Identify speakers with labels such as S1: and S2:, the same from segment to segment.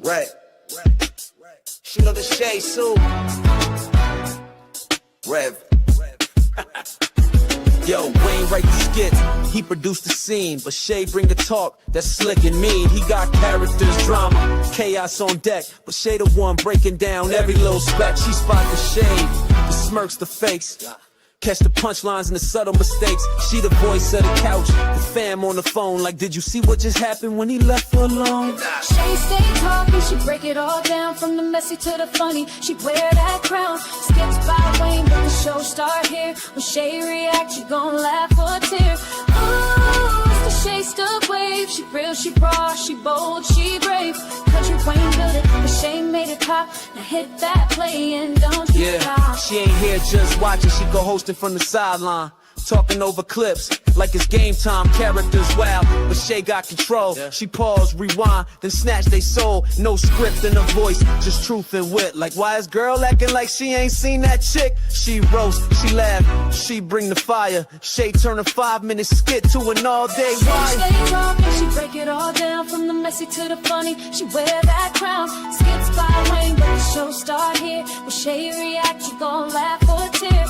S1: Right. Shoot up the shade, Sue. Rev. Yo, Wayne write the skits, he produced the scene, but Shay bring the talk that's slick and mean. He got characters, drama, chaos on deck, but Shay the one breaking down every little speck. She spot the shade, the smirks, the fakes, catch the punchlines and the subtle mistakes. She the voice of the couch, the fam on the phone, like, did you see what just happened when he left her alone?
S2: Shay stay talking, she break it all down, from the messy to the funny. She wear that crown, skits by Wayne, but the show start here. When Shay react, you gon' laugh or tear. Ooh, it's the Shay Stuck wave. She real, she raw, she bold, she brave. Country Wayne built it, but Shay made it pop. Now hit that play and don't you stop.
S1: She ain't here just watching, she go hosting from the sideline, talking over clips like it's game time. Characters wild, but Shay got control. She pause, rewind, then snatch they soul. No script in her voice, just truth and wit. Like, why is girl acting like she ain't seen that chick? She roast, she laugh, she bring the fire. Shay turn a 5-minute skit to an all-day wire.
S2: She stay talking, she break it all down, from the messy to the funny. She wear that crown, skits by Wayne, but the show start here. When Shay react, you gon' laugh or tear.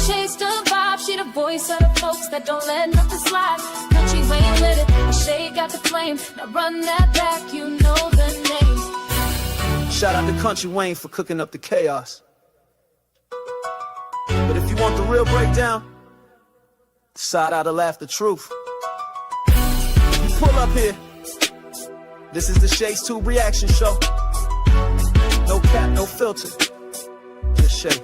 S2: Shay's the vibe, she the voice of the folks that don't let nothing slide. Country Wayne lit it, Shay got the flame. Now run that back, you know the name.
S1: Shout out to Country Wayne for cooking up the chaos. But if you want the real breakdown, side out to laugh the truth. You pull up here. This is the Shay's 2 reaction show. No cap, no filter. Just Shay.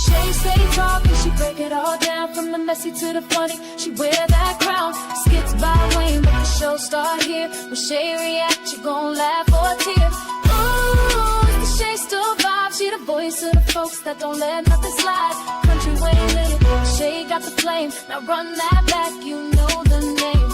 S2: Shay stay talking, she break it all down, from the messy to the funny. She wear that crown, skits by Wayne, but the show start here. When Shay react, you gon' laugh or tear. Ooh, it's the Shay still vibe, she the voice of the folks that don't let nothing slide. Country Wayne lit it, Shay got the flame. Now run that back, you know the name.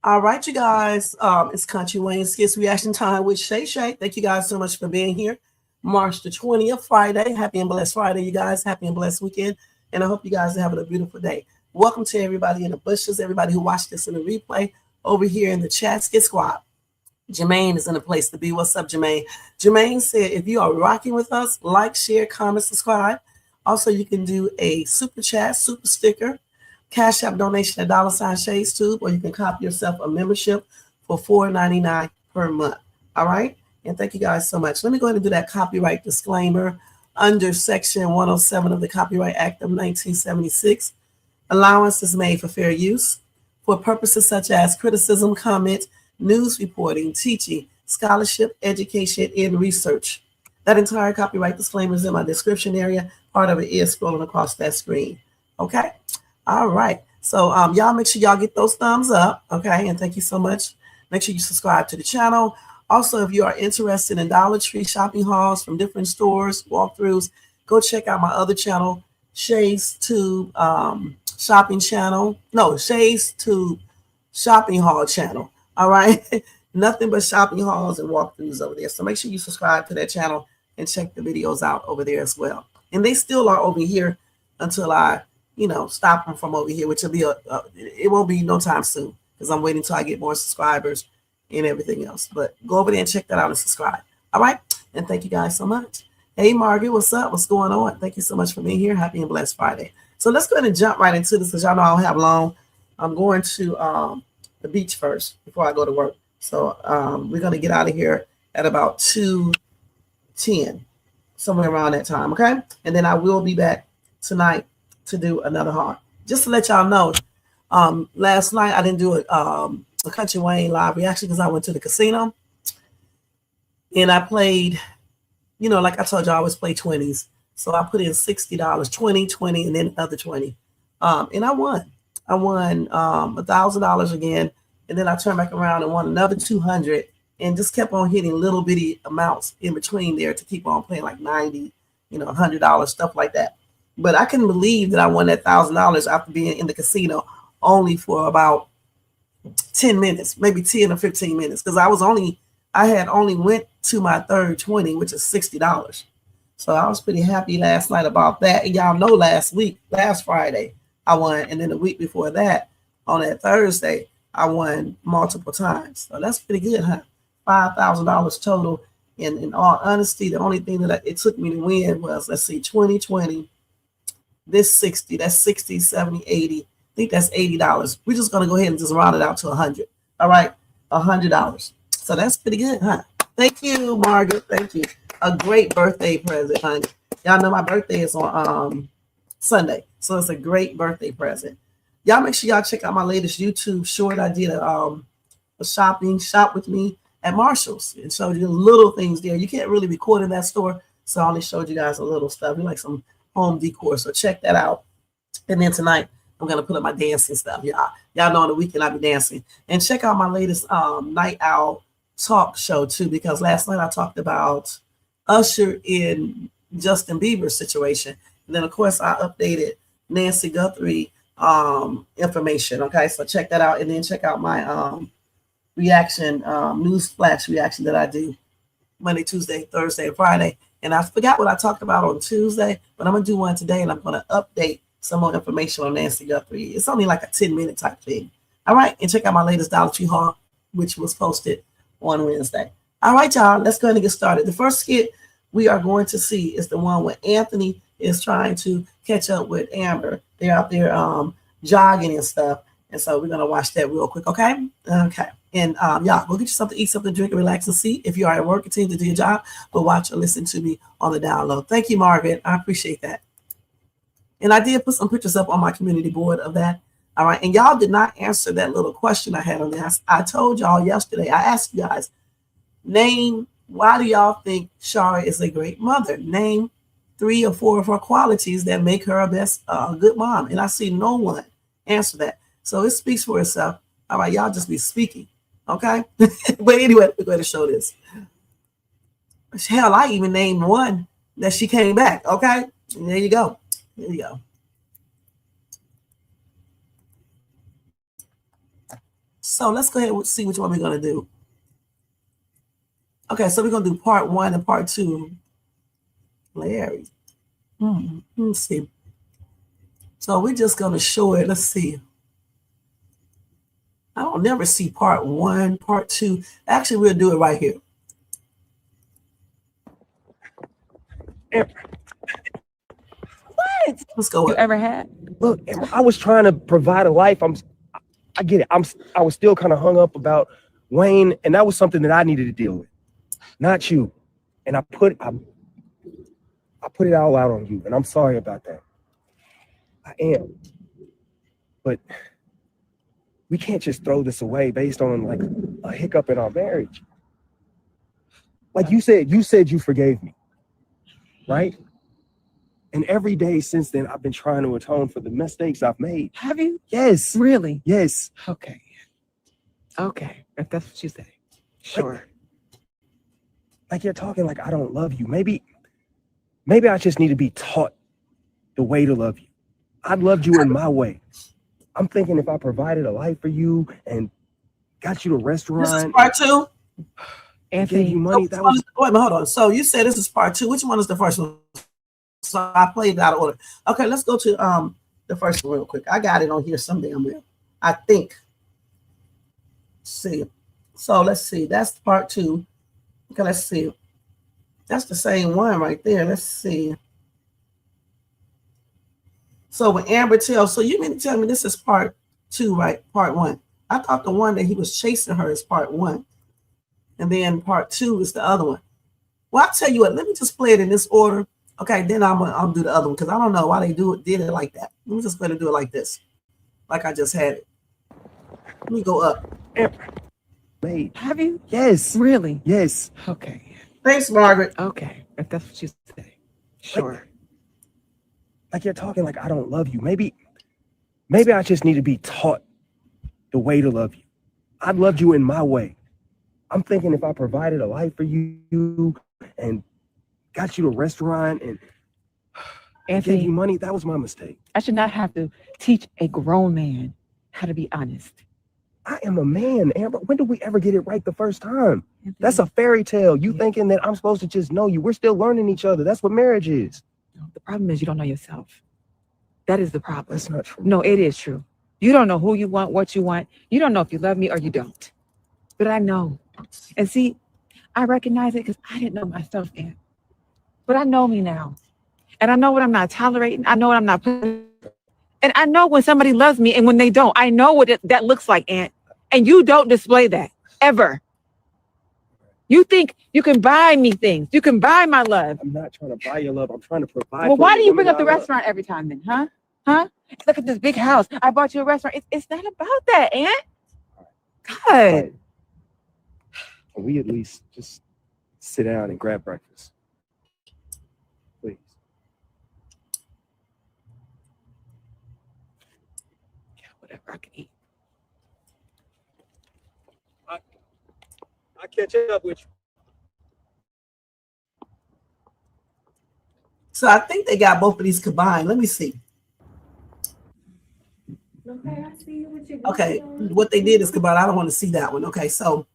S3: All right, you guys. It's Country Wayne Skits Reaction Time with Shay Shay. Thank you guys so much for being here. March the 20th, Friday. Happy and blessed Friday, you guys. Happy and blessed weekend. And I hope you guys are having a beautiful day. Welcome to everybody in the bushes, everybody who watched this in the replay over here in the chat. Skit Squad. Jermaine is in a place to be. What's up, Jermaine? Jermaine said, if you are rocking with us, like, share, comment, subscribe. Also, you can do a super chat, super sticker, Cash App donation at $ShadesTube, or you can copy yourself a membership for $4.99 per month. All right? And thank you guys so much. Let me go ahead and do that copyright disclaimer under Section 107 of the Copyright Act of 1976. Allowance is made for fair use for purposes such as criticism, comment, news reporting, teaching, scholarship, education, and research. That entire copyright disclaimer is in my description area. Part of it is scrolling across that screen. Okay? All right. So y'all make sure y'all get those thumbs up. Okay. And thank you so much. Make sure you subscribe to the channel. Also, if you are interested in Dollar Tree shopping hauls from different stores, walkthroughs, go check out my other channel, Shay's Tube shopping channel. No, Shay's Tube shopping haul channel. All right. Nothing but shopping hauls and walkthroughs over there. So make sure you subscribe to that channel and check the videos out over there as well. And they still are over here until I stop them from over here, which will be it won't be no time soon, because I'm waiting till I get more subscribers and everything else. But go over there and check that out and subscribe. All right. And thank you guys so much. Hey, Margaret, what's up? What's going on? Thank you so much for being here. Happy and blessed Friday. So let's go ahead and jump right into this, because y'all know I don't have long. I'm going to the beach first before I go to work. So we're going to get out of here at about 2:10, somewhere around that time. Okay. And then I will be back tonight to do another haul. Just to let y'all know, last night I didn't do a Country Wayne live reaction because I went to the casino and I played, like I told you, I always play 20s. So I put in $60, 20, and then another 20. And I won. I won $1,000 again. And then I turned back around and won another 200 and just kept on hitting little bitty amounts in between there to keep on playing, like 90, $100, stuff like that. But I couldn't believe that I won that $1,000 after being in the casino only for about 10 minutes, maybe 10 or 15 minutes, because I had only went to my third 20, which is $60. So I was pretty happy last night about that. And y'all know last Friday, I won. And then the week before that, on that Thursday, I won multiple times. So that's pretty good, huh? $5,000 total. And in all honesty, the only thing that it took me to win was, let's see, 2020, this 60, that's 60, 70, 80. I think that's $80. We're just going to go ahead and just round it out to 100. All right, $100. So that's pretty good, huh? Thank you, Margaret. Thank you. A great birthday present, honey. Y'all know my birthday is on Sunday, so it's a great birthday present. Y'all make sure y'all check out my latest YouTube short. I did a shop with me at Marshall's and showed you little things there. You can't really record in that store, so I only showed you guys a little stuff. We like some home decor, so check that out. And then tonight, I'm gonna put up my dancing stuff. Y'all know on the weekend I be dancing. And check out my latest Night Owl talk show too, because last night I talked about Usher in Justin Bieber's situation. And then of course I updated Nancy Guthrie information. Okay, so check that out, and then check out my reaction, news flash reaction that I do Monday, Tuesday, Thursday, and Friday. And I forgot what I talked about on Tuesday, but I'm gonna do one today, and I'm gonna update some more information on Nancy Guthrie. It's only like a 10-minute type thing. All right, and check out my latest Dollar Tree haul, which was posted on Wednesday. All right, y'all, let's go ahead and get started. The first skit we are going to see is the one where Anthony is trying to catch up with Amber. They're out there jogging and stuff. And so we're going to watch that real quick, okay? Okay. And y'all, go get you something to eat, something to drink, and relax and see. If you are at work, continue to do your job, but watch or listen to me on the download. Thank you, Margaret. I appreciate that. And I did put some pictures up on my community board of that. All right. And y'all did not answer that little question I had on there. I told y'all yesterday, I asked you guys, why do y'all think Shara is a great mother? Name 3 or 4 of her qualities that make her a good mom. And I see no one answer that. So it speaks for itself. All right, y'all just be speaking. Okay. But anyway, we're going to show this. Hell, I even named one that she came back. Okay. And there you go. There you go. So let's go ahead and see which one we're going to do. Okay, so we're going to do part 1 and part 2. Larry. Let's see. So we're just going to show it. Let's see. I don't never see part 1, part 2. Actually, we'll do it right here.
S4: What?
S3: Let's go.
S4: You ever had?
S5: Look, I was trying to provide a life. I get it. I was still kind of hung up about Wayne, and that was something that I needed to deal with, not you. And I put it all out on you, and I'm sorry about that. I am. But we can't just throw this away based on like a hiccup in our marriage. Like you said you forgave me, right? And every day since then, I've been trying to atone for the mistakes I've made.
S4: Have you?
S5: Yes.
S4: Really?
S5: Yes.
S4: Okay. Okay. If that's what you say. Sure.
S5: Like you're talking like I don't love you. Maybe I just need to be taught the way to love you. I loved you in my way. I'm thinking if I provided a life for you and got you to a restaurant.
S3: This is part 2?
S4: Anthony,
S5: gave you money.
S3: Wait a minute, hold on. So you said this is part 2. Which one is the first one? So I played it out of order. Okay, let's go to the first one real quick. I got it on here some damn well. I think. Let's see. So let's see. That's part 2. Okay, let's see. That's the same one right there. Let's see. So when Amber tells, so you mean to tell me this is part 2, right? Part 1. I thought the one that he was chasing her is part 1. And then part 2 is the other one. Well, I'll tell you what, let me just play it in this order. Okay, then I'll do the other one because I don't know why they did it like that. Let me just go ahead and do it like this. Like I just had it. Let me go up.
S5: Mate.
S4: have you?
S5: Yes.
S4: Really?
S5: Yes.
S4: Okay.
S3: Thanks, Margaret.
S4: Okay. If that's what you say. Sure.
S5: Like you're talking like I don't love you. Maybe I just need to be taught the way to love you. I loved you in my way. I'm thinking if I provided a life for you and got you to a restaurant and
S4: Anthony,
S5: gave you money, that was my mistake.
S4: I should not have to teach a grown man how to be honest.
S5: I am a man, Amber. When did we ever get it right the first time? That's a fairy tale. You thinking that I'm supposed to just know you. We're still learning each other. That's what marriage is.
S4: No, the problem is you don't know yourself. That is the problem.
S5: That's not true.
S4: No, it is true. You don't know who you want, what you want. You don't know if you love me or you don't. But I know. And see, I recognize it because I didn't know myself then. But I know me now. And I know what I'm not tolerating. I know what I'm not putting. And I know when somebody loves me and when they don't. I know what that looks like, Aunt. And you don't display that ever. You think you can buy me things. You can buy my love.
S5: I'm not trying to buy your love. I'm trying to provide.
S4: Well, why
S5: for
S4: do you bring
S5: woman
S4: up the
S5: I love.
S4: restaurant every time then, huh? Huh? Look at this big house. I bought you a restaurant. It's not about that, Aunt. God.
S5: Right. Can we at least just sit down and grab breakfast? Please.
S4: Yeah, whatever I can eat.
S5: I'll catch up with you.
S3: So I think they got both of these combined. Let me see.
S2: Okay, I see what you're
S3: Okay, what they did is combined. I don't want to see that one. Okay, so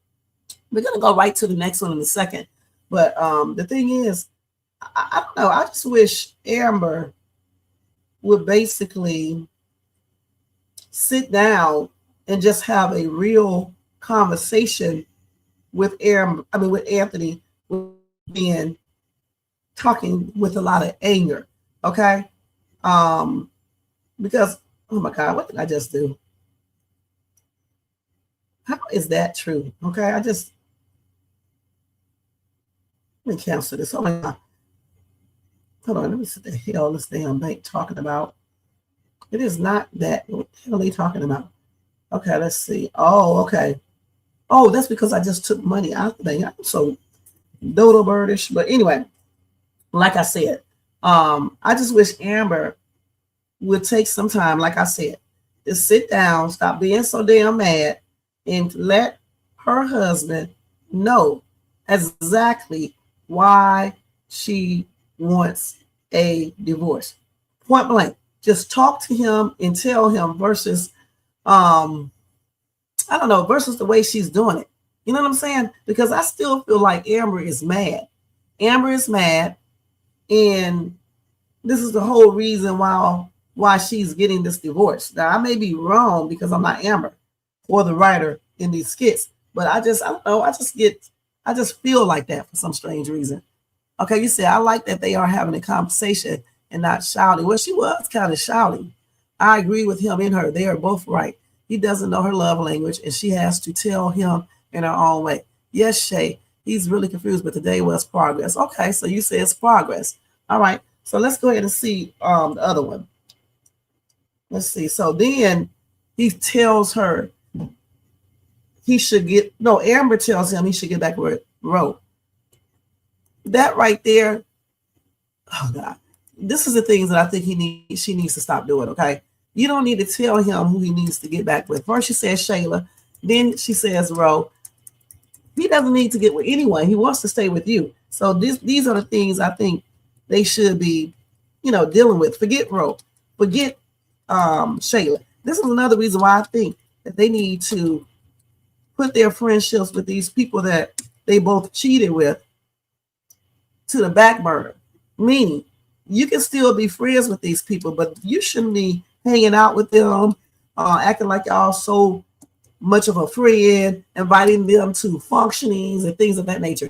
S3: we're gonna go right to the next one in a second. But the thing is, I don't know. I just wish Amber would basically sit down and just have a real conversation with with Anthony, being talking with a lot of anger. Okay, because oh my God, what did I just do? How is that true? Okay, let me cancel this. Oh my God. Hold on, let me see what the hell this damn bank talking about. It is not that. What the hell are they talking about? Okay, let's see. Oh, okay. Oh, that's because I just took money out of the bank. I'm so dodo birdish. But anyway, like I said, I just wish Amber would take some time, like I said, to sit down, stop being so damn mad, and let her husband know exactly why she wants a divorce. Point blank. Just talk to him and tell him versus I don't know, versus the way she's doing it. You know what I'm saying? Because I still feel like Amber is mad. Amber is mad, and this is the whole reason why she's getting this divorce. Now, I may be wrong because I'm not Amber or the writer in these skits, but I don't know. I just feel like that for some strange reason. Okay, you say I like that they are having a conversation and not shouting. Well, she was kind of shouting. I agree with him and her. They are both right. He doesn't know her love language, and she has to tell him in her own way. Yes, Shay, he's really confused, but today was progress. Okay, so you say it's progress. All right, so let's go ahead and see the other one. Let's see. So then he tells her Amber tells him he should get back with Ro. That right there, oh God, this is the things that I think she needs to stop doing, okay? You don't need to tell him who he needs to get back with. First she says Shayla, then she says Ro. He doesn't need to get with anyone. He wants to stay with you. So these are the things I think they should be, dealing with. Forget Ro. Forget Shayla. This is another reason why I think that they need to put their friendships with these people that they both cheated with to the back burner. Meaning, you can still be friends with these people, but you shouldn't be hanging out with them, acting like y'all so much of a friend, inviting them to functionings and things of that nature.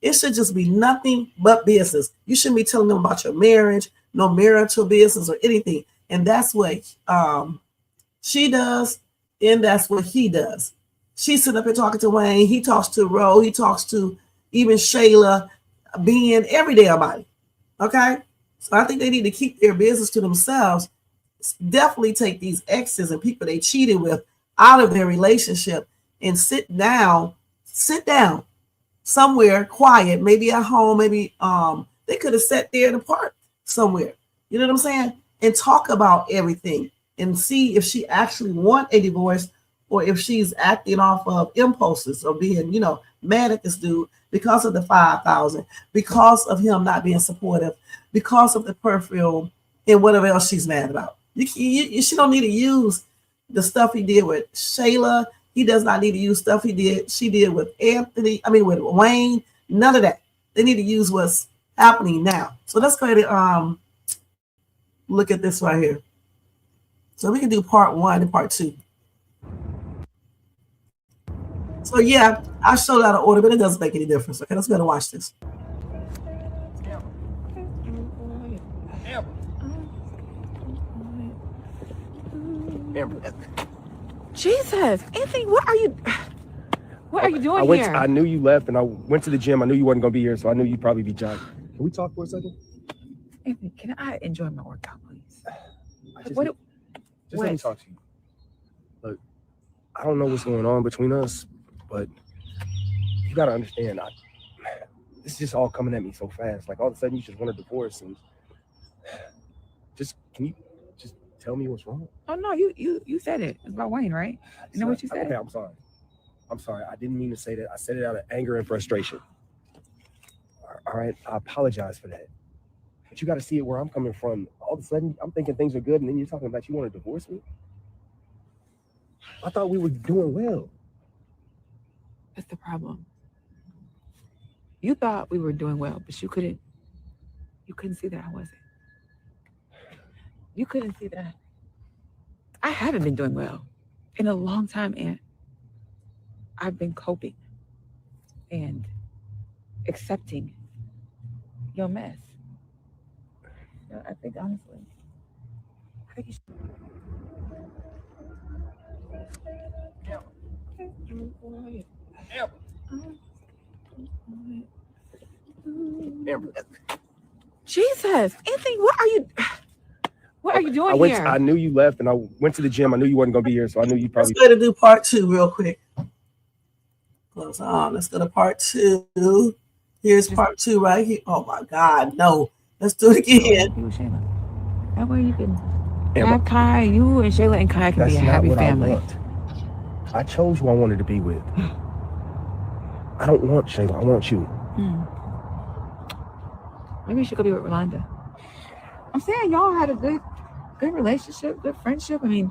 S3: It should just be nothing but business. You shouldn't be telling them about your marriage, no marital business or anything. And that's what she does, and that's what he does. She's sitting up here talking to Wayne. He talks to Ro. He talks to even Shayla, being every damn body. Okay? So I think they need to keep their business to themselves. Definitely take these exes and people they cheated with out of their relationship and sit down somewhere quiet, maybe at home, maybe they could have sat there in the park somewhere. You know what I'm saying? And talk about everything and see if she actually want a divorce or if she's acting off of impulses or being, mad at this dude because of the 5,000, because of him not being supportive, because of the perfume and whatever else she's mad about. She don't need to use the stuff he did with Shayla He does not need to use stuff she did with with Wayne. None of that. They need to use what's happening now. So let's go ahead and look at this right here. So we can do part 1 and part 2. So yeah, I showed out of order, but it doesn't make any difference. Okay, let's go ahead and watch this.
S4: Jesus, Anthony, what are you doing here?
S5: I knew you left, and I went to the gym. I knew you wasn't gonna be here, so I knew you'd probably be jogging. Can we talk for a second?
S4: Anthony, can I enjoy my workout, please?
S5: Just let me talk to you. Look, I don't know what's going on between us, but you gotta understand, this is just all coming at me so fast. Like all of a sudden, you just want a divorce, and can you just tell me what's wrong?
S4: Oh no, you said it. It's about Wayne, right? You know what you said?
S5: Okay, I'm sorry. I didn't mean to say that. I said it out of anger and frustration. All right, I apologize for that. But you got to see it where I'm coming from. All of a sudden, I'm thinking things are good, and then you're talking about you want to divorce me? I thought we were doing well.
S4: That's the problem. You thought we were doing well, but you couldn't see that I wasn't. You couldn't see that. I haven't been doing well in a long time, Aunt. I've been coping and accepting your mess. You know, I think honestly, you should. Jesus, Anthony, what are you doing here?
S5: I knew you left, and I went to the gym. I knew you wasn't gonna be here, so I knew you probably.
S3: Let's go to do part 2 real quick. Close on. Let's go to part 2. Here's part 2 right here. Oh my God, no. Let's do it again.
S4: That way you can have Kai, you and Shayla and Kai can be a happy family.
S5: I chose who I wanted to be with. I don't want Shayla. I want you.
S4: Maybe you should go be with Rolanda. I'm saying y'all had a good relationship, good friendship. I mean,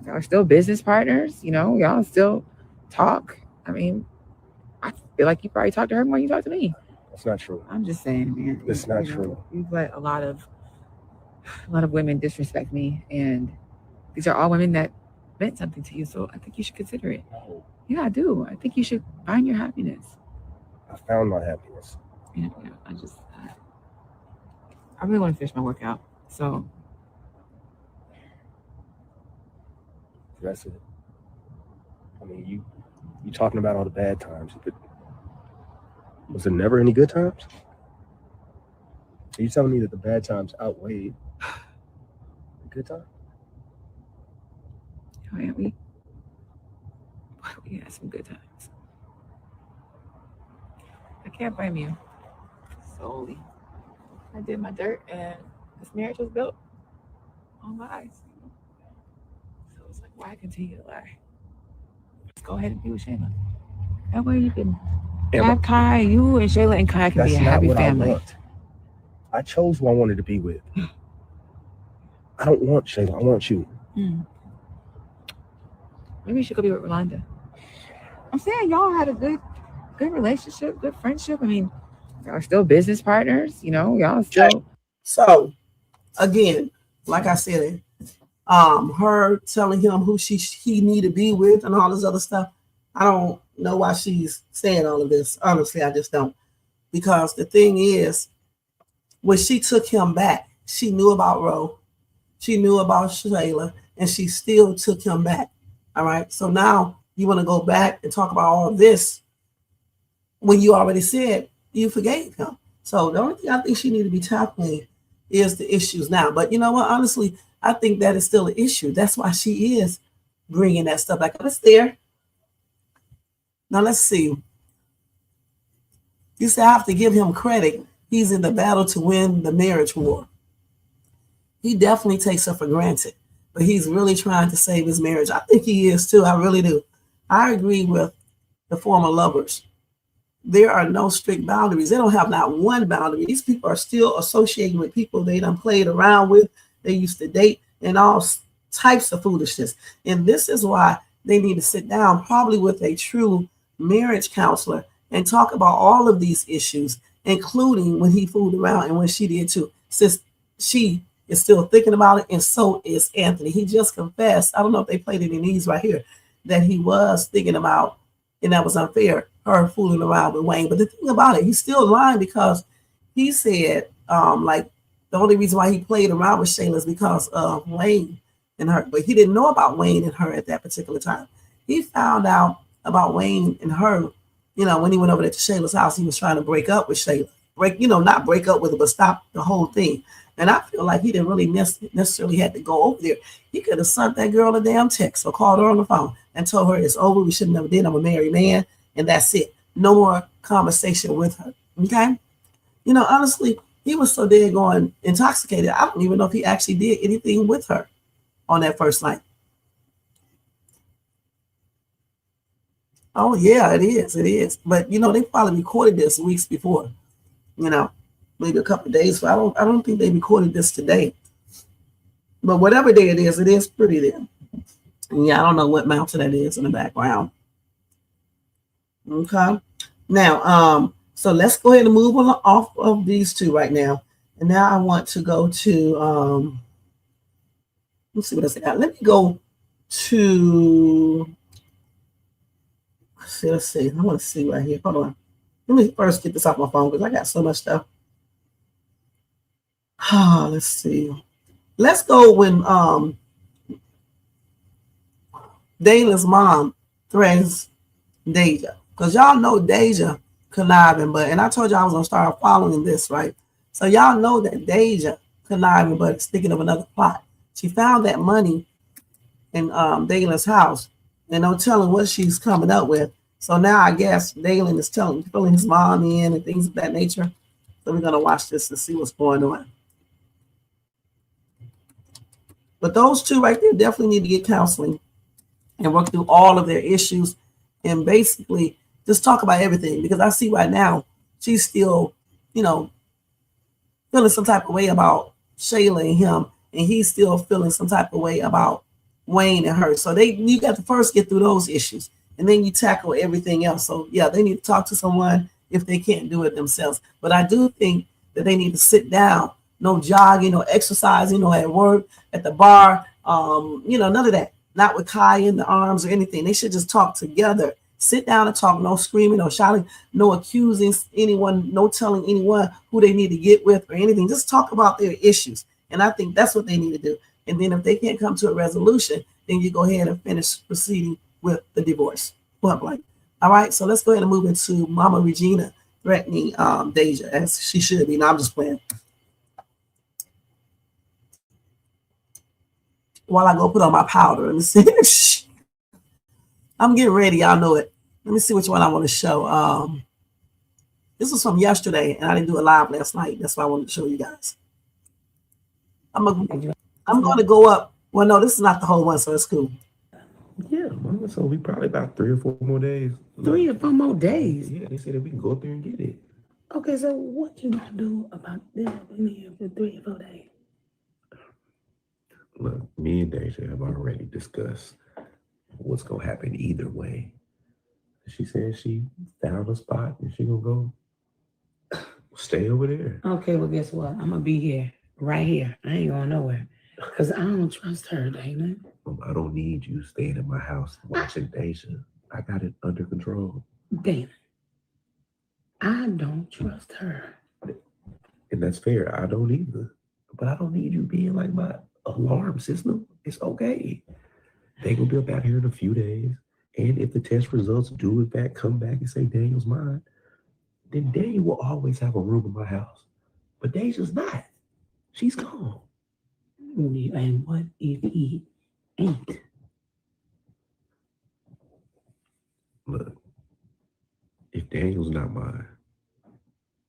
S4: y'all are still business partners. You know, y'all still talk. I mean, I feel like you probably talk to her more than you talk to me.
S5: That's not true.
S4: I'm just saying, man.
S5: That's not true.
S4: You've let a lot of women disrespect me, and these are all women that meant something to you. So I think you should consider it.
S5: No.
S4: Yeah, I do. I think you should find your happiness.
S5: I found my happiness.
S4: Yeah, I really want to finish my workout. So
S5: that's it. I mean, you talking about all the bad times, but was there never any good times? Are you telling me that the bad times outweighed the good times?
S4: Oh, yeah, we had some good times. I can't blame you solely. I did my dirt, and this marriage was built on lies. So it's like, why continue to lie? Let's go ahead and be with Shayla. That way you can have Kai, you and Shayla and Kai can be a happy family.
S5: I chose who I wanted to be with. I don't want Shayla. I want you.
S4: Maybe you should go be with Rolanda. I'm saying y'all had a good relationship, good friendship. I mean, y'all are still business partners. You know, y'all still.
S3: So, again, like I said, her telling him who he need to be with and all this other stuff. I don't know why she's saying all of this. Honestly, I just don't. Because the thing is, when she took him back, she knew about Ro, she knew about Shayla, and she still took him back. All right. So now you want to go back and talk about all of this when you already said you forgave him. So the only thing I think she need to be tackling is the issues now. But you know what? Honestly, I think that is still an issue. That's why she is bringing that stuff back up. It's there. Now let's see. You say I have to give him credit. He's in the battle to win the marriage war. He definitely takes her for granted, but he's really trying to save his marriage. I think he is too. I really do. I agree with the former lovers. There are no strict boundaries. They don't have not one boundary. These people are still associating with people they done played around with. They used to date and all types of foolishness. And this is why they need to sit down, probably with a true marriage counselor, and talk about all of these issues, including when he fooled around and when she did too. Since she is still thinking about it, and so is Anthony. He just confessed. I don't know if they played it in these right here, that he was thinking about, and that was unfair, her fooling around with Wayne. But the thing about it, he's still lying because he said, like, the only reason why he played around with Shayla is because of Wayne and her. But he didn't know about Wayne and her at that particular time. He found out about Wayne and her, when he went over there to Shayla's house. He was trying to break up with Shayla. Not break up with her, but stop the whole thing. And I feel like he didn't really necessarily had to go over there. He could have sent that girl a damn text or called her on the phone and told her it's over. We should have never did. I'm a married man. And that's it. No more conversation with her. Okay? Honestly, he was so daggone intoxicated. I don't even know if he actually did anything with her on that first night. Oh, yeah, it is. It is. But, they probably recorded this weeks before, maybe a couple of days. So I don't think they recorded this today. But whatever day it is pretty there. And yeah, I don't know what mountain that is in the background. Okay. Now, so let's go ahead and move on off of these two right now. And now I want to go to, let's see what else I got. Let me go to, let's see. I want to see right here. Hold on. Let me first get this off my phone because I got so much stuff. Let's see. Let's go when Dayla's mom threatens Deja. Because y'all know Deja conniving, and I told y'all I was going to start following this, right? So y'all know that Deja conniving, but thinking of another plot. She found that money in Dayla's house, and no telling what she's coming up with. So now I guess Daylan is filling his mom in and things of that nature. So we're going to watch this and see what's going on. But those two right there definitely need to get counseling and work through all of their issues and basically just talk about everything. Because I see right now she's still, feeling some type of way about Shayla and him, and he's still feeling some type of way about Wayne and her. So you got to first get through those issues, and then you tackle everything else. So yeah, they need to talk to someone if they can't do it themselves. But I do think that they need to sit down. No jogging, no exercising, at work, at the bar, none of that. Not with Kai in the arms or anything. They should just talk together. Sit down and talk. No screaming, no shouting, no accusing anyone, no telling anyone who they need to get with or anything. Just talk about their issues. And I think that's what they need to do. And then if they can't come to a resolution, then you go ahead and finish proceeding with the divorce. Point blank. All right, so let's go ahead and move into Mama Regina threatening Deja, as she should be. Now I'm just playing. While I go put on my powder. Let me see. I'm getting ready. Y'all know it. Let me see which one I want to show. This was from yesterday, and I didn't do it live last night. That's why I wanted to show you guys. I'm going to go up. Well, no, this is not the whole one, so it's cool.
S6: Yeah, so we probably about 3 or 4 more days.
S7: 3 or 4 more days?
S6: Yeah, they said that we can go up there and get it.
S7: Okay, so what you gonna do about them being here for 3 or 4 days?
S6: Look, me and Deja have already discussed what's gonna happen either way. She said she found a spot and she gonna go stay over there.
S7: Okay, well, guess what? I'm gonna be here, right here. I ain't going nowhere. Because I don't trust her, Dana.
S6: I don't need you staying in my house watching Deja. I got it under control.
S7: Dana, I don't trust her.
S6: And that's fair. I don't either. But I don't need you being like my alarm system. It's okay. They gonna be up out here in a few days. And if the test results do in fact come back and say Daniel's mine, then Daniel will always have a room in my house. But Deja's not. She's gone.
S7: And what if he ain't?
S6: Look, if Daniel's not mine,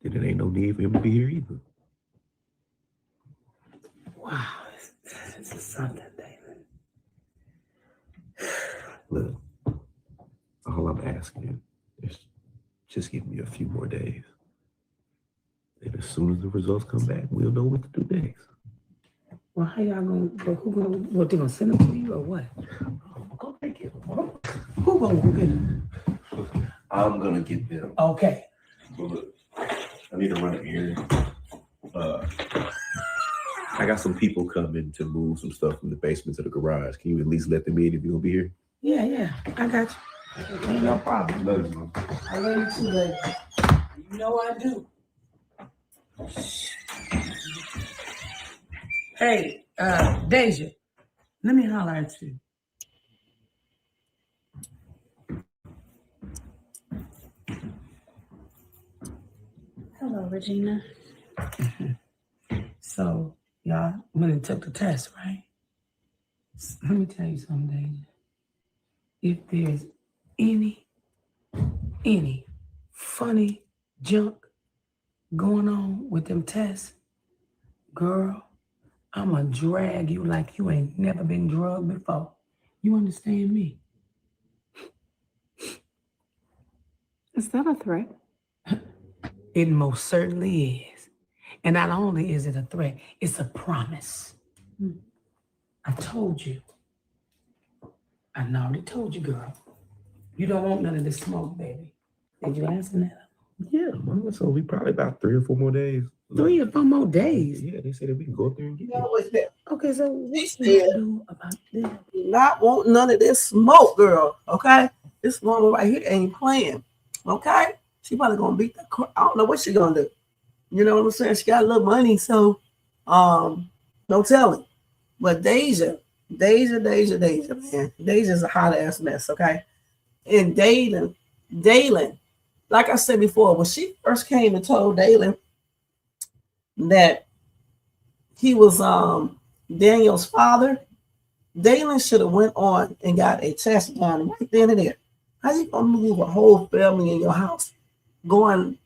S6: then it ain't no need for him to be here either.
S7: Wow, this is something, David.
S6: Look, all I'm asking is just give me a few more days. And as soon as the results come back, we'll know what to do next.
S7: Well, how y'all gonna, what, they gonna send them to you or what?
S6: Go take it. Hold
S7: Who gonna go get them?
S6: I'm gonna get them.
S7: Okay.
S6: But look, I need to run up here. I got some people coming to move some stuff from the basement to the garage. Can you at least let them in if you're gonna be here?
S7: Yeah, I got you. Ain't no problem.
S6: Love you, man.
S7: I love you too, baby. You know I do. Hey, Deja, let me holler at you.
S8: Hello, Regina.
S7: So, y'all went and took the test, right? Let me tell you something, Deja. If there's any funny junk going on with them tests, girl, I'm gonna drag you like you ain't never been drugged before. You understand me?
S4: Is that a threat?
S7: It most certainly is. And not only is it a threat, it's a promise. I told you. I already told you, girl. You don't want none of this smoke, baby. Did you ask them that?
S6: Yeah, mama. So we probably about 3 or 4 more days.
S7: 3 or 4 more days.
S6: Yeah, they said that we can go up there and get it.
S3: No, it's there.
S7: Okay, so what
S3: She
S7: you
S3: said-
S7: do about this?
S3: Not want none of this smoke, girl. Okay, this woman right here ain't playing. Okay, she probably gonna beat the. I don't know what she gonna do. You know what I'm saying? She got a little money, so no telling. But Deja, man, Deja's a hot ass mess. Okay, and Dalen, like I said before, when she first came and told Dalen that he was Daniel's father, Dalen should have went on and got a test done right then and there. How you gonna move a whole family in your house, going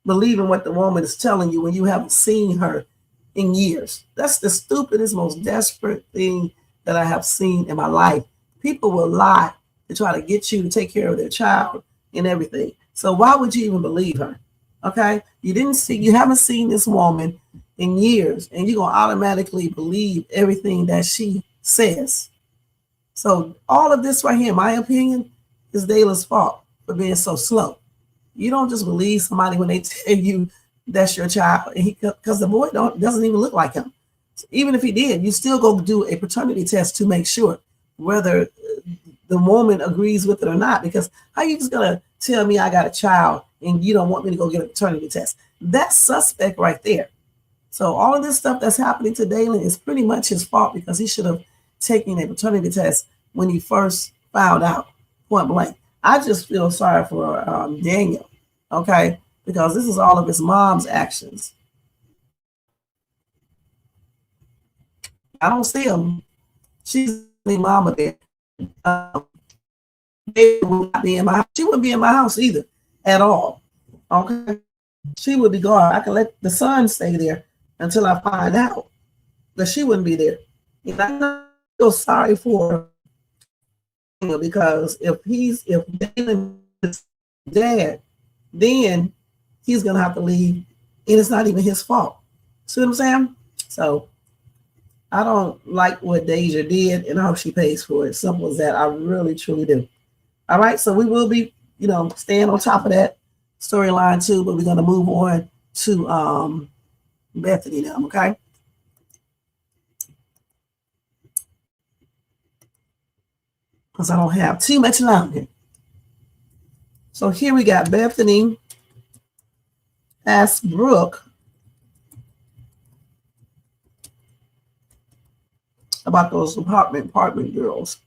S3: believing what the woman is telling you when you haven't seen her in years? That's the stupidest, most desperate thing that I have seen in my life. People will lie to try to get you to take care of their child and everything. So why would you even believe her? Okay, you haven't seen this woman in years, and you're gonna automatically believe everything that she says. So all of this right here, in my opinion, is Dalen's fault for being so slow. You don't just believe somebody when they tell you that's your child, because the boy doesn't even look like him. So even if he did, you still go do a paternity test to make sure whether the woman agrees with it or not. Because how you just gonna tell me I got a child and you don't want me to go get a paternity test? That's suspect right there. So all of this stuff that's happening to Dalen is pretty much his fault, because he should have taken a paternity test when he first found out, point blank. I just feel sorry for Daniel, okay, because this is all of his mom's actions. I don't see him. She's the mama there. She wouldn't be in my house either at all. Okay, she would be gone. I can let the son stay there until I find out, but she wouldn't be there. And I feel sorry for her, because if Dalen is dad, then he's gonna have to leave, and it's not even his fault. See what I'm saying? So I don't like what Deja did, and I hope she pays for it. Simple as that. I really, truly do. All right, so we will be, staying on top of that storyline too, but we're gonna move on to Bethany now, okay? Because I don't have too much longer. So here we got Bethany asked Brooke about those apartment girls.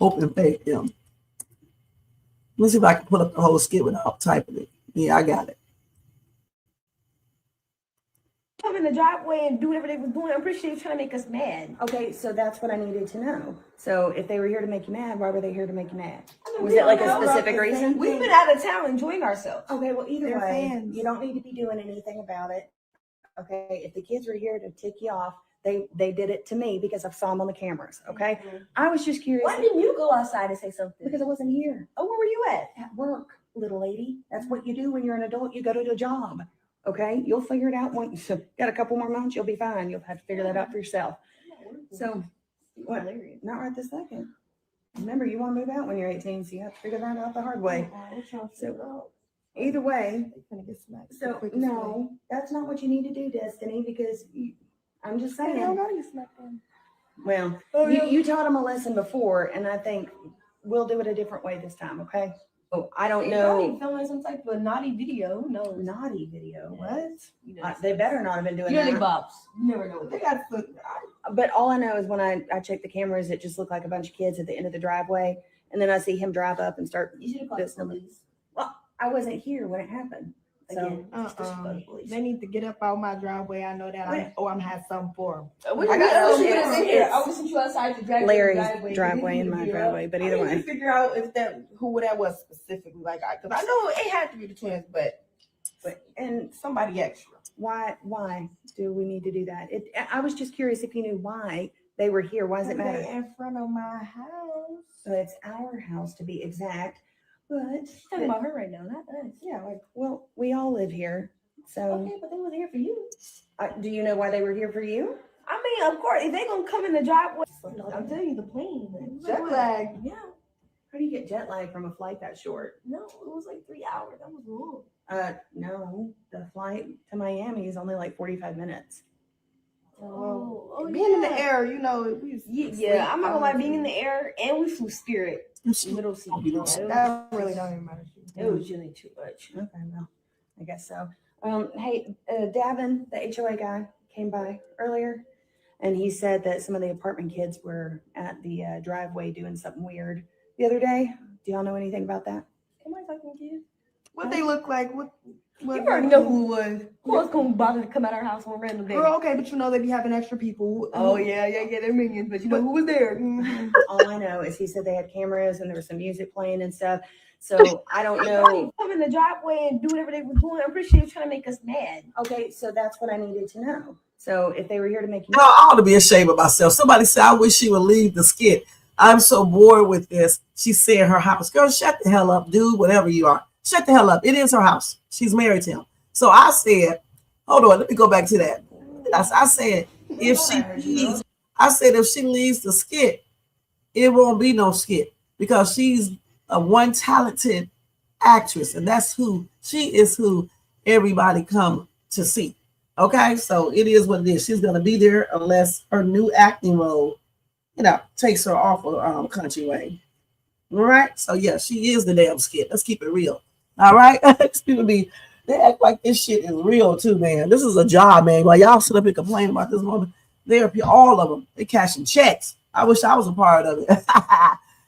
S3: Open fake them. Let me see if I can put up the whole skit without typing it. Yeah, I got it.
S9: Come in the driveway and do whatever they was doing. I'm pretty sure you're trying to make us mad.
S8: Okay, so that's what I needed to know. So if they were here to make you mad, why were they here to make you mad? Was
S9: we
S8: it like
S9: don't
S8: a
S9: know.
S8: specific reason?
S9: We've been out of town enjoying ourselves.
S8: Okay, well, either
S9: They're
S8: way,
S9: fans.
S8: you don't need to be doing anything about it. Okay, if the kids were here to tick you off, they did it to me because I saw them on the cameras. Okay, I was just curious.
S9: Why didn't you go outside and say something?
S8: Because I wasn't here.
S9: Oh, where were you at?
S8: At work, little lady. That's what you do when you're an adult. You go to a job. Okay, you'll figure it out once you got a couple more months. You'll be fine. You'll have to figure that out for yourself. So, what? Not right this second. Remember, you want to move out when you're 18, so you have to figure that out the hard way. So either way, so no, that's not what you need to do, Destiny, because I'm just saying. Well, you taught him a lesson before, and I think we'll do it a different way this time, okay? Oh, I don't know.
S9: Filming some type of naughty video. Who knows?
S8: Naughty video, what?
S9: You know,
S8: They better not have been doing
S9: Yearly
S8: that.
S9: bops. You never know what they got.
S8: But all I know is when I checked the cameras, it just looked like a bunch of kids at the end of the driveway. And then I see him drive up and start.
S9: You should have called the police.
S8: Well, I wasn't here when it happened. So
S9: Again,
S8: just call the police.
S10: They need to get up out my driveway. I know that I'm had something for them.
S9: We
S8: I got
S9: got
S8: it.
S9: I was sent you outside to drag
S8: Larry's driveway and my driveway, but either
S10: I need
S8: way.
S10: to figure out if who that was specifically. Like, because I know it had to be the twins, but
S8: And
S10: somebody extra.
S8: why do we need to do that? I was just curious if you knew why they were here. Why does it matter?
S10: In front of my house.
S8: So it's our house to be exact. But
S9: She's talking about her right now, not us.
S8: yeah, like, well, we all live here. So
S9: Okay, but they was here for you.
S8: do you know why they were here for you?
S9: I mean, of course, if they gonna come in the driveway, I'm telling you, the plane.
S10: Jet lag.
S9: Yeah.
S8: How do you get jet lag from a flight that short?
S9: No, it was like 3 hours. That was long.
S8: No, the flight to Miami is only like 45 minutes.
S10: Being in the air, you know.
S9: Yeah, I'm not gonna lie, being in the air and we flew Spirit. Middle seat.
S10: That really don't even matter.
S9: It was really too much.
S8: Okay, well, I guess so. Hey, Davin, the HOA guy, came by earlier, and he said that some of the apartment kids were at the driveway doing something weird the other day. Do y'all know anything about that?
S9: Am I talking to you?
S10: What they look like? What
S9: You already know who it was. Who was gonna bother to come at our house on a random day?
S10: Girl, okay, but you know they be having extra people.
S9: Oh yeah, they're minions, but you know who was there.
S8: All I know is he said they had cameras and there was some music playing and stuff. So I don't know.
S9: Come in the driveway and do whatever they were doing. I'm pretty sure he was trying to make us mad.
S8: Okay, so that's what I needed to know. So if they were here to make you
S3: No, I ought to be ashamed of myself. Somebody said, I wish she would leave the skit. I'm so bored with this. She said her house. Girl, shut the hell up, dude, whatever you are. Shut the hell up. It is her house. She's married to him. So I said, hold on, let me go back to that. I said, if she leaves the skit, it won't be no skit because she's a one talented actress, and that's who she is, who everybody come to see. Okay, so it is what it is. She's gonna be there unless her new acting role, takes her off of Country Way. All right, so yeah, she is the damn skit. Let's keep it real. All right, people they act like this shit is real too, man. This is a job, man. While y'all sit up and complain about this woman, all of them, they cashing checks. I wish I was a part of it.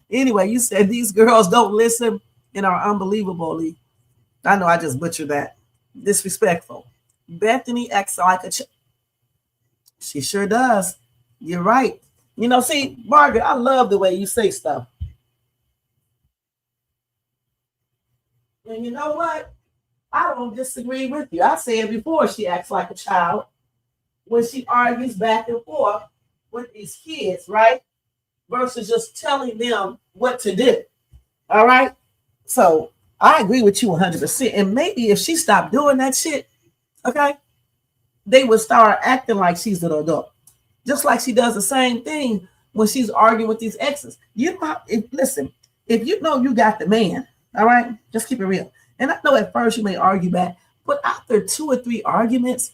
S3: Anyway, you said these girls don't listen and are unbelievably, I know I just butchered that, disrespectful. Bethany acts like a she sure does. You're right. See, Margaret, I love the way you say stuff. And you know what? I don't disagree with you. I said before, she acts like a child when she argues back and forth with these kids, right? Versus just telling them what to do. All right? So I agree with you 100%. And maybe if she stopped doing that shit, okay, they would start acting like she's an adult. Just like she does the same thing when she's arguing with these exes. Listen, if you know you got the man, all right, just keep it real. And I know at first you may argue back, but after 2 or 3 arguments,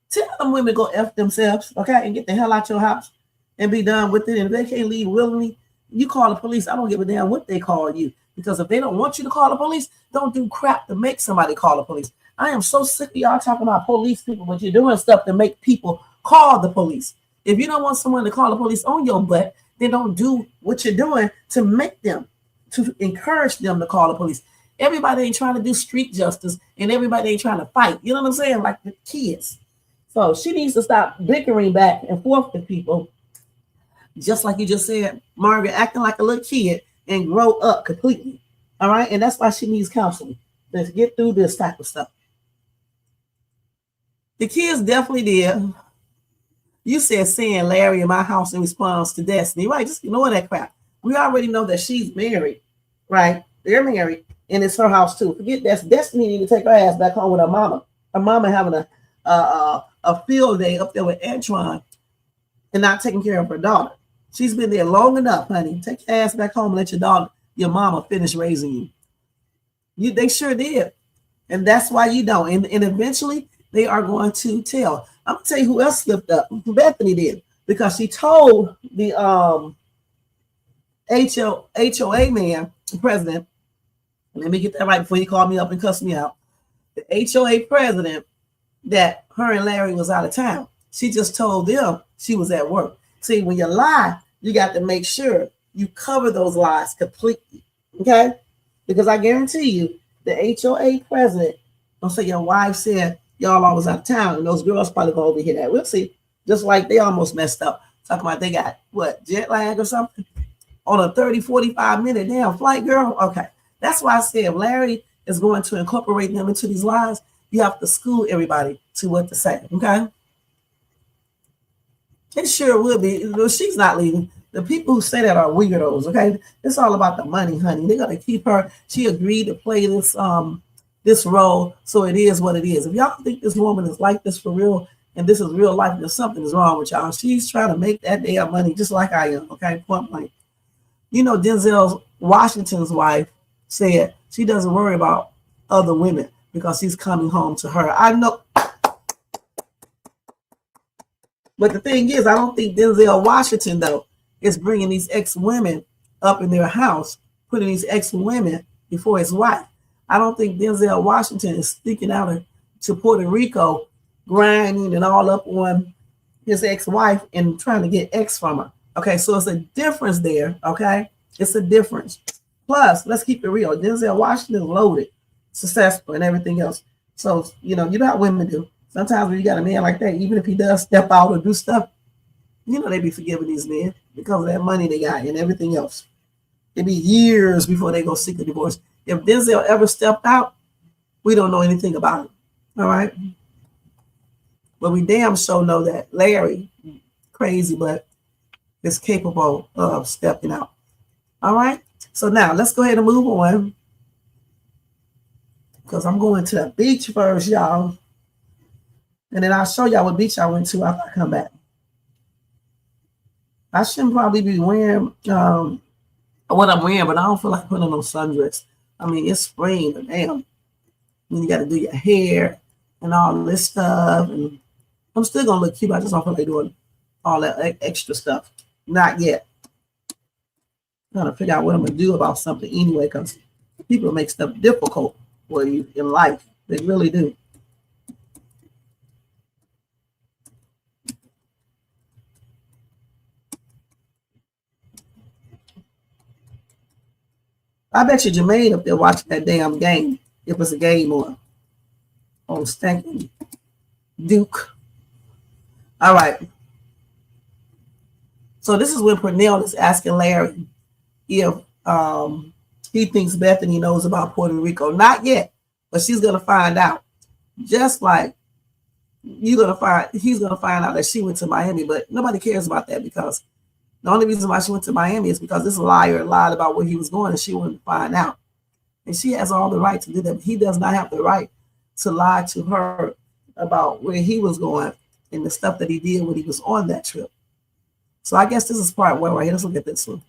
S3: tell them women go F themselves, okay, and get the hell out your house and be done with it. And if they can't leave willingly, you call the police. I don't give a damn what they call you, because if they don't want you to call the police, don't do crap to make somebody call the police. I am so sick of y'all talking about police people, but you're doing stuff to make people call the police. If you don't want someone to call the police on your butt, then don't do what you're doing to make them, to encourage them to call the police. Everybody ain't trying to do street justice, and everybody ain't trying to fight. You know what I'm saying? Like the kids. So she needs to stop bickering back and forth with people. Just like you just said, Margaret, acting like a little kid and grow up completely. All right. And that's why she needs counseling. Let's get through this type of stuff. The kids definitely did. You said saying Larry in my house in response to Destiny, right? Just ignore that crap. We already know that she's married, right? They're married, and it's her house too. Forget that. Destiny need to take her ass back home with her mama. Her mama having a field day up there with Antoine and not taking care of her daughter. She's been there long enough, honey. Take your ass back home and let your mama finish raising you. They sure did. And that's why you don't. And eventually they are going to tell. I'm gonna tell you who else slipped up. Bethany did, because she told the HOA man, the president. Let me get that right before he called me up and cussed me out. The HOA president that her and Larry was out of town. She just told them she was at work. See, when you lie, you got to make sure you cover those lies completely. Okay? Because I guarantee you, the HOA president don't say your wife said y'all always out of town, and those girls probably go overhear that. We'll see. Just like they almost messed up. Talking about they got what, jet lag or something on a 30, 45-minute damn flight, girl. Okay. That's why I said if Larry is going to incorporate them into these lies, you have to school everybody to what to say. Okay. It sure will be. She's not leaving. The people who say that are weirdos. Okay. It's all about the money, honey. They're gonna keep her. She agreed to play this role, so it is what it is. If y'all think this woman is like this for real and this is real life, then something is wrong with y'all. She's trying to make that damn money just like I am. Okay, point blank. You know, Denzel Washington's wife said she doesn't worry about other women because he's coming home to her. I know. But the thing is, I don't think Denzel Washington, though, is bringing these ex-women up in their house, putting these ex-women before his wife. I don't think Denzel Washington is sneaking out to Puerto Rico, grinding and all up on his ex-wife and trying to get X from her. Okay, so it's a difference there, okay? It's a difference. Plus, let's keep it real. Denzel Washington is loaded, successful, and everything else. So, you know how women do. Sometimes when you got a man like that, even if he does step out or do stuff, they be forgiving these men because of that money they got and everything else. It'd be years before they go seek a divorce. If Denzel ever stepped out, we don't know anything about it. All right? But we damn sure know that Larry, crazy, but is capable of stepping out. All right? So now let's go ahead and move on, because I'm going to the beach first, y'all. And then I'll show y'all what beach I went to after I come back. I shouldn't probably be wearing what I'm wearing, but I don't feel like putting on no sundress. I mean, it's spring, but damn. You got to do your hair and all this stuff. And I'm still going to look cute. I just don't feel like doing all that extra stuff. Not yet. I'm trying to figure out what I'm going to do about something anyway, because people make stuff difficult for you in life. They really do. I bet you Jermaine up there watching that damn game. It was a game on Stankin' Duke. All right. So this is when Pernell is asking Larry if he thinks Bethany knows about Puerto Rico. Not yet, but she's gonna find out. Just like he's gonna find out that she went to Miami, but nobody cares about that, because the only reason why she went to Miami is because this liar lied about where he was going and she wanted to find out. And she has all the right to do that. But he does not have the right to lie to her about where he was going and the stuff that he did when he was on that trip. So I guess this is part one right here. Let's look at this one.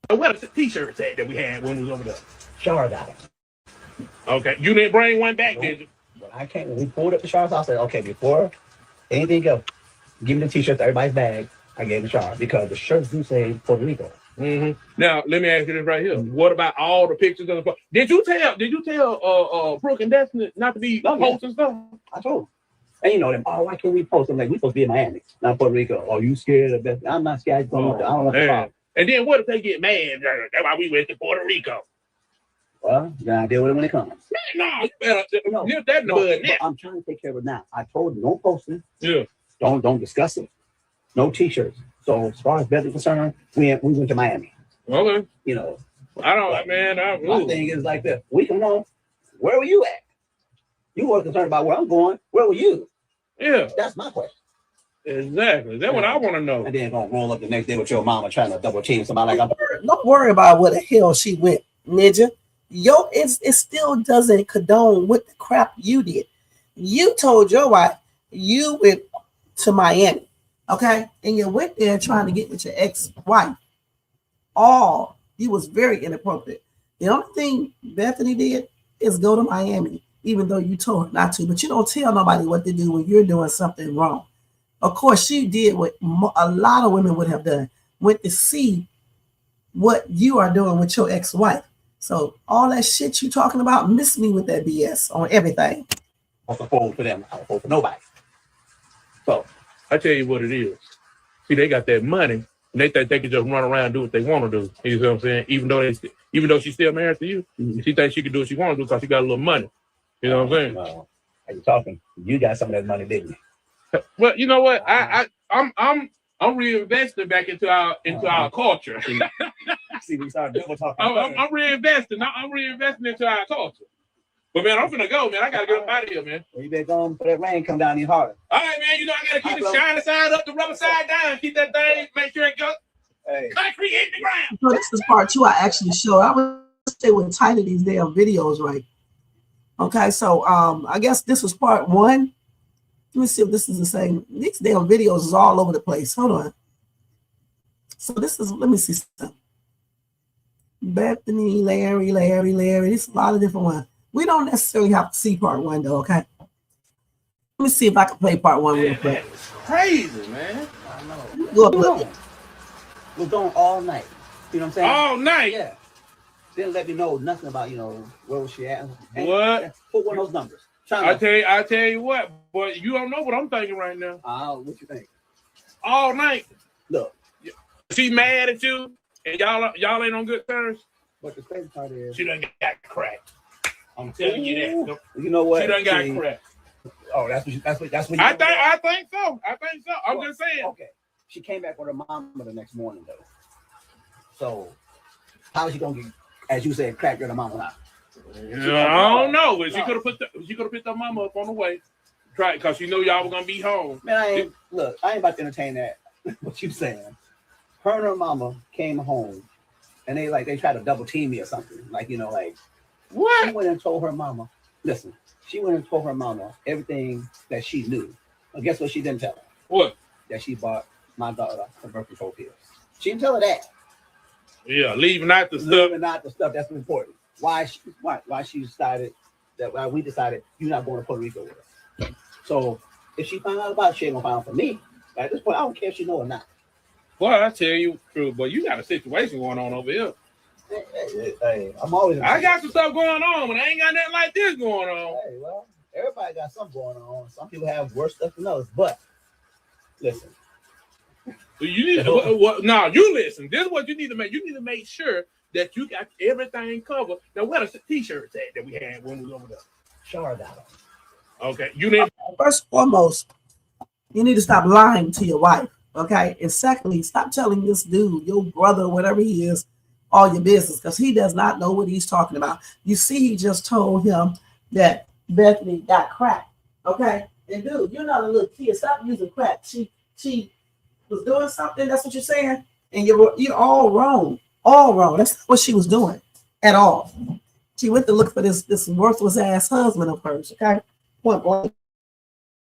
S11: Where the t-shirts at that we had when we was over there?
S12: Shar got it.
S11: Okay. You didn't bring one back, did you?
S12: When I came, when we pulled up the Shar's house, I said, okay, before anything else, give me the t-shirts to everybody's bag. I gave the Shar because the shirts do say Puerto Rico.
S11: Mm-hmm. Now let me ask you this right here. What about all the pictures of the? Did you tell Brooke and Destiny not to be posting stuff?
S12: I told them. And you know them. Oh, why can't we post? I'm like, we supposed to be in Miami, not Puerto Rico. Are you scared of Bethany? I'm not scared. I don't want the problem.
S11: And then what if they get mad? That's why we went to Puerto Rico.
S12: Well, you gotta deal with it when it comes.
S11: No, nip that in the bud now.
S12: I'm trying to take care of it now. I told them, no posting.
S11: Yeah.
S12: Don't discuss it. No t-shirts. So as far as Bethany's concerned, we went to Miami.
S11: Okay.
S12: You know.
S11: My
S12: thing is like this. We can know, where were you at? You weren't concerned about where I'm going. Where were you?
S11: Yeah.
S12: That's my question.
S11: Exactly. That's what I want to know.
S12: And then gonna roll up the next day with your mama trying to double team somebody like
S3: Don't worry about where the hell she went, Ninja. It still doesn't condone what the crap you did. You told your wife you went to Miami. Okay, and you went there trying to get with your ex-wife. You was very inappropriate. The only thing Bethany did is go to Miami, even though you told her not to. But you don't tell nobody what to do when you're doing something wrong. Of course, she did what a lot of women would have done. Went to see what you are doing with your ex-wife. So all that shit you talking about, miss me with that BS on everything.
S12: I don't fall for them. I don't fall for nobody. So
S11: I tell you what it is. See, they got that money, and they think they can just run around and do what they want to do. You know what I'm saying? Even though she's still married to you, she thinks she can do what she wants to do because she got a little money. You know what I'm saying?
S12: Well, are you talking? You got some of that money, didn't you?
S11: Well, you know what? I'm reinvesting back into our culture.
S12: See, we started double talking.
S11: I'm reinvesting. I'm reinvesting into our culture. But man, I'm finna go, man. I gotta get up out of here, man.
S12: Well, you better go and put that rain come down even harder.
S11: All right, man. You know I gotta keep the shiny side up, the rubber side down. Keep that thing. Make sure it goes.
S12: Hey.
S11: Concrete hit the ground.
S3: So this is part 2 I actually showed. I would say with title these damn videos, right? Okay, so I guess this was part 1. Let me see if this is the same. These damn videos is all over the place. Hold on. So this is, let me see something. Bethany, Larry. This is a lot of different ones. We don't necessarily have to see part 1 though, okay? Let me see if I can play part 1 real quick.
S11: It's crazy, man.
S12: I know.
S3: Go up a little bit.
S12: We're going all night. You know what I'm saying?
S11: All night.
S12: Yeah. Didn't let me know nothing about, where was she at. And
S11: What?
S12: Put one of those numbers.
S11: I tell you what, but you don't know what I'm thinking right now.
S12: What you think?
S11: All night.
S12: Look.
S11: She mad at you, and y'all ain't on good terms.
S12: But the crazy part is
S11: she done got cracked. I'm telling you that.
S12: You know what?
S11: She done got cracked.
S12: Oh, that's what
S11: I think so. I'm just saying.
S12: Okay. She came back with her mama the next morning though. So how is she gonna get, as you said, crack your mama out?
S11: I don't know, but she could have picked her mama up on the way. Try because she know y'all were gonna be home.
S12: Man, I ain't about to entertain that. What you saying? Her and her mama came home and they tried to double team me or something. Like, what? She went and told her mama, listen, she went and told her mama everything that she knew. Well, guess what she didn't tell her?
S11: What?
S12: That she bought my daughter her birth control pills. She didn't tell her that.
S11: Yeah, leaving out the
S12: stuff that's important. Why she decided that why we decided you're not going to Puerto Rico with us. So if she found out about it, she ain't gonna find out for me. At this point, I don't care if she know or not.
S11: Well, I tell you true, but you got a situation going on over here.
S12: Hey, I'm always.
S11: I got some stuff going on, but I ain't got nothing like this going on.
S12: Hey, well, everybody got something going on. Some people have worse stuff than others, but listen.
S11: You need you listen. This is what you need to make. You need to make sure that you got everything covered. Now, where the t-shirts at that we had when we were over there?
S12: Sure, got them.
S11: Okay, you need.
S3: First and foremost, you need to stop lying to your wife, okay? And secondly, stop telling this dude, your brother, whatever he is, all your business, because he does not know what he's talking about. You see, he just told him that Bethany got crack, okay? And dude, you're not a little kid. Stop using crack. She was doing something. That's what you're saying, and you're all wrong. All wrong. That's not what she was doing at all. She went to look for this worthless ass husband of hers. Okay, point blank.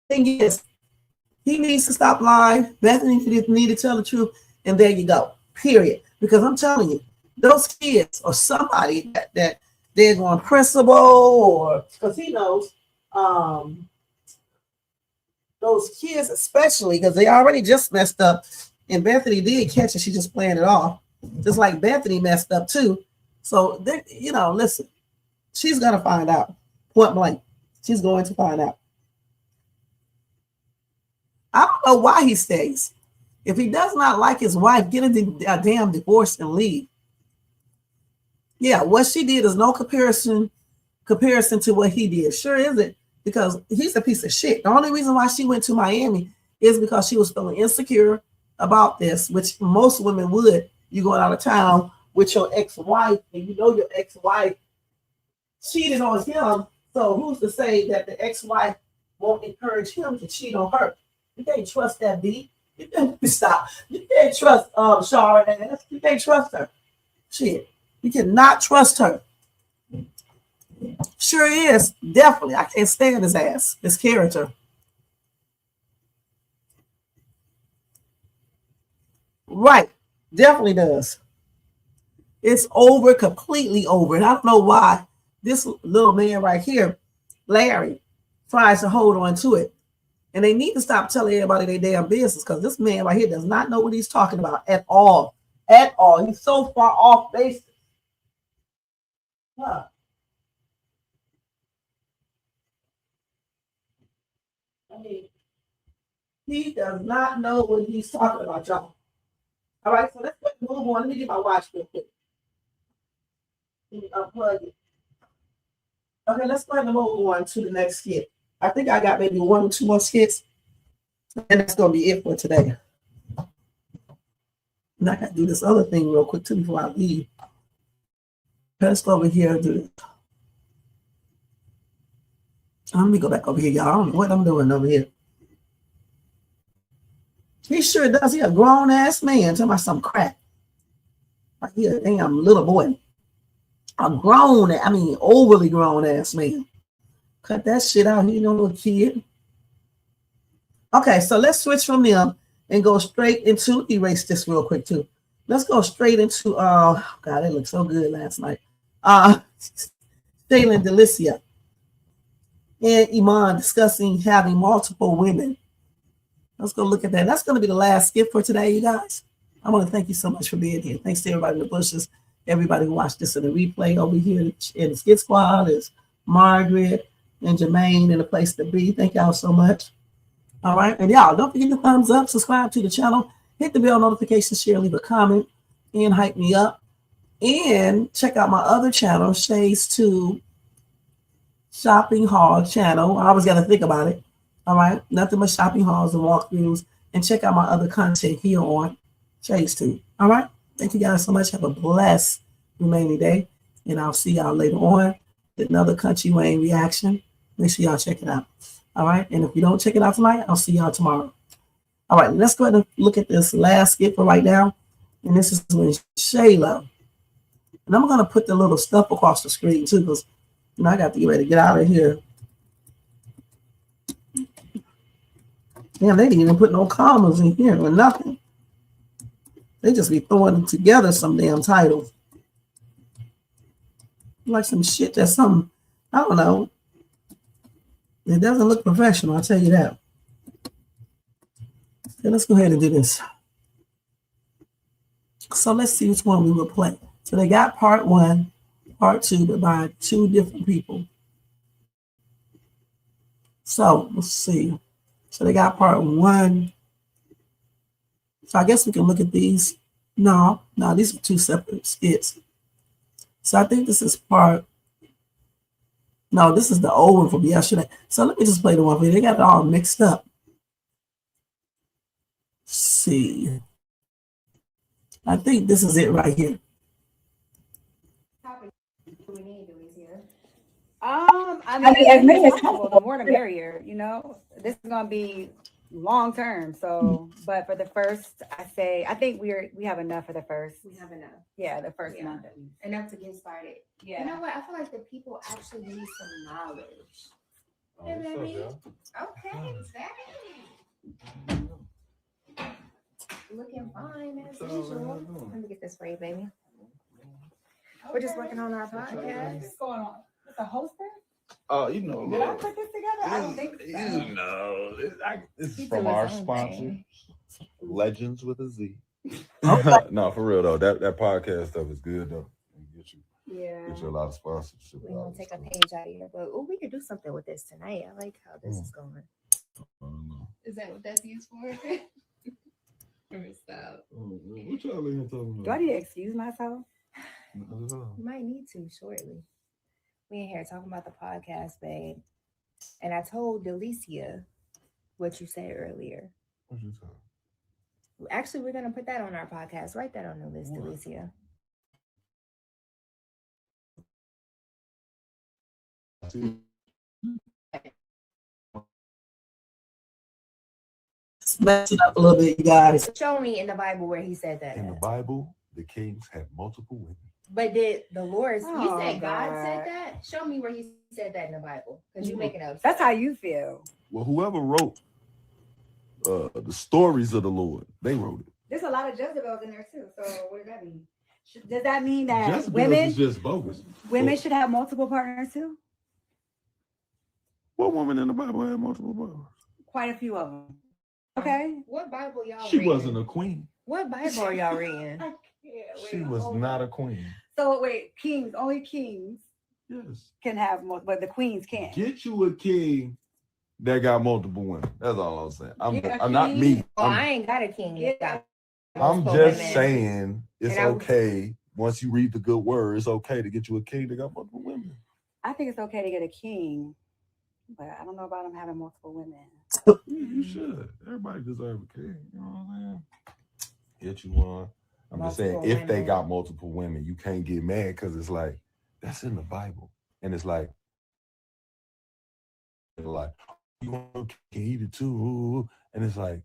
S3: Thing is, he needs to stop lying. Bethany need to tell the truth, and there you go. Period. Because I'm telling you, those kids or somebody that they're going principal or because he knows those kids especially because they already just messed up, and Bethany did catch it. She just playing it off. Just like Bethany messed up too. So, listen, she's going to find out. Point blank. She's going to find out. I don't know why he stays. If he does not like his wife, get a damn divorce and leave. Yeah, what she did is no comparison to what he did. Sure isn't, because he's a piece of shit. The only reason why she went to Miami is because she was feeling insecure about this, which most women would. You going out of town with your ex-wife, and you know your ex-wife cheated on him. So who's to say that the ex-wife won't encourage him to cheat on her? You can't trust that B. You can't stop. You can't trust Shara. You can't trust her. Shit. You cannot trust her. Sure is. Definitely. I can't stand his ass, his character. Right. Definitely does. It's over, completely over. And I don't know why this little man right here, Larry, tries to hold on to it. And they need to stop telling everybody their damn business because this man right here does not know what he's talking about at all. At all. He's so far off base. Huh. I mean, he does not know what he's talking about, y'all. All right, so let's move on. Let me get my watch real quick. Let me unplug it. Okay, let's go ahead and move on to the next skit. I think I got maybe 1 or 2 more skits, and that's gonna be it for today. And I gotta do this other thing real quick too before I leave. Let's go over here and do this. Let me go back over here, y'all. I don't know what I'm doing over here. He sure does. He a grown ass man talking about some crap. Like he a damn little boy. A grown, I mean overly grown ass man. Cut that shit out. He ain't no little kid. Okay, so let's switch from them and go straight into, erase this real quick too. Let's go straight into God, it looked so good last night. Jalen Delicia and Iman discussing having multiple women. Let's go look at that. That's going to be the last skip for today, you guys. I want to thank you so much for being here. Thanks to everybody in the bushes, everybody who watched this in the replay over here in the Skit Squad. Is Margaret and Jermaine in the place to be. Thank y'all so much. All right. And y'all, don't forget to thumbs up, subscribe to the channel, hit the bell notification, share, leave a comment, and hype me up. And check out my other channel, Shades 2 Shopping Haul channel. I always got to think about it. All right. Nothing but shopping hauls and walkthroughs. And check out my other content here on Shades 2. All right. Thank you guys so much. Have a blessed remaining day. And I'll see y'all later on with another Country Wayne reaction. Make sure y'all check it out. All right. And if you don't check it out tonight, I'll see y'all tomorrow. All right. Let's go ahead and look at this last skit for right now. And this is with Shayla. And I'm going to put the little stuff across the screen too, because I got to get ready to get out of here. Damn, they didn't even put no commas in here or nothing. They just be throwing together some damn titles. Like some shit that's some, I don't know. It doesn't look professional, I'll tell you that. Okay, let's go ahead and do this. So let's see which one we will play. So they got part 1, part 2, but by 2 different people. So let's see. So they got part 1. So I guess we can look at these. No, these are 2 separate skits. So I think this is part. No, this is the old one from yesterday. So let me just play the one for you. They got it all mixed up. Let's see. I think this is it right here.
S13: I mean, as many as possible, the more the merrier, you know. This is gonna be long term. So, but for the first, I think we have enough for the first.
S9: We have enough.
S13: Yeah, the first month.
S9: Enough to get started.
S13: Yeah.
S9: You know what? I feel like the people actually need some knowledge. Hey, baby. Okay, Daddy. Looking fine as usual. Let me get this for you, baby. We're just working on our podcast.
S13: What's going on? It's a holster?
S14: Oh, you know.
S13: Did I put this together? I don't think so.
S14: You know, this
S13: He
S14: is from
S13: do his
S14: our
S13: own
S14: sponsor,
S13: thing.
S14: Legends with a Z. No, for real though, that podcast stuff is good though. Get you a lot of sponsorship.
S9: We're gonna take a page out of your book. Oh, we could do something with this tonight. I like how this is going.
S15: Is that what that's used for?
S14: What y'all in here talking about?
S13: Do I need to excuse myself?
S9: You might need to shortly. We in here talking about the podcast, babe. And I told Delicia what you said earlier.
S14: What you talking?
S9: Actually, we're gonna put that on our podcast. Write that on the list, Delicia.
S3: Mess it up a little bit, you guys.
S9: Show me in the Bible where he said that.
S14: In the Bible, the kings had multiple women.
S9: But did the Lord, you
S13: Oh,
S9: said God
S13: God.
S9: said that? Show me where he said that in the Bible. Because you're making up.
S13: That's how you feel.
S14: Well, whoever wrote the stories of the Lord, they wrote it.
S13: This a lot of Jezebels in there too. So what does that mean? Does that mean that
S14: Jezebels
S13: women
S14: is just bogus.
S13: should have multiple partners too?
S14: What woman in the Bible had multiple partners?
S13: Quite a few of them. Okay.
S9: What Bible y'all
S14: She
S9: reading?
S14: wasn't a queen.
S9: What Bible are y'all reading?
S14: She was not a queen.
S13: So wait, only kings
S14: Yes.
S13: can have multiple, but the queens can't.
S14: Get you a king that got multiple women. That's all I'm saying.
S13: Get a
S14: I'm not
S13: king.
S14: me.
S9: Well, I ain't got a king yet.
S14: I'm
S9: multiple
S14: just
S9: women.
S14: saying it's
S9: And I-
S14: okay. Once you read the good word, it's okay to get you a king that got multiple women.
S13: I think it's okay to get a king, but I don't know about him having multiple women.
S14: You should. Everybody deserves a king. You know what I'm saying? Get you one. I'm just saying,
S9: Multiple
S14: if they
S9: women.
S14: got multiple women, you can't get mad because it's like, that's in the Bible. And it's like you want to eat it too. And it's like,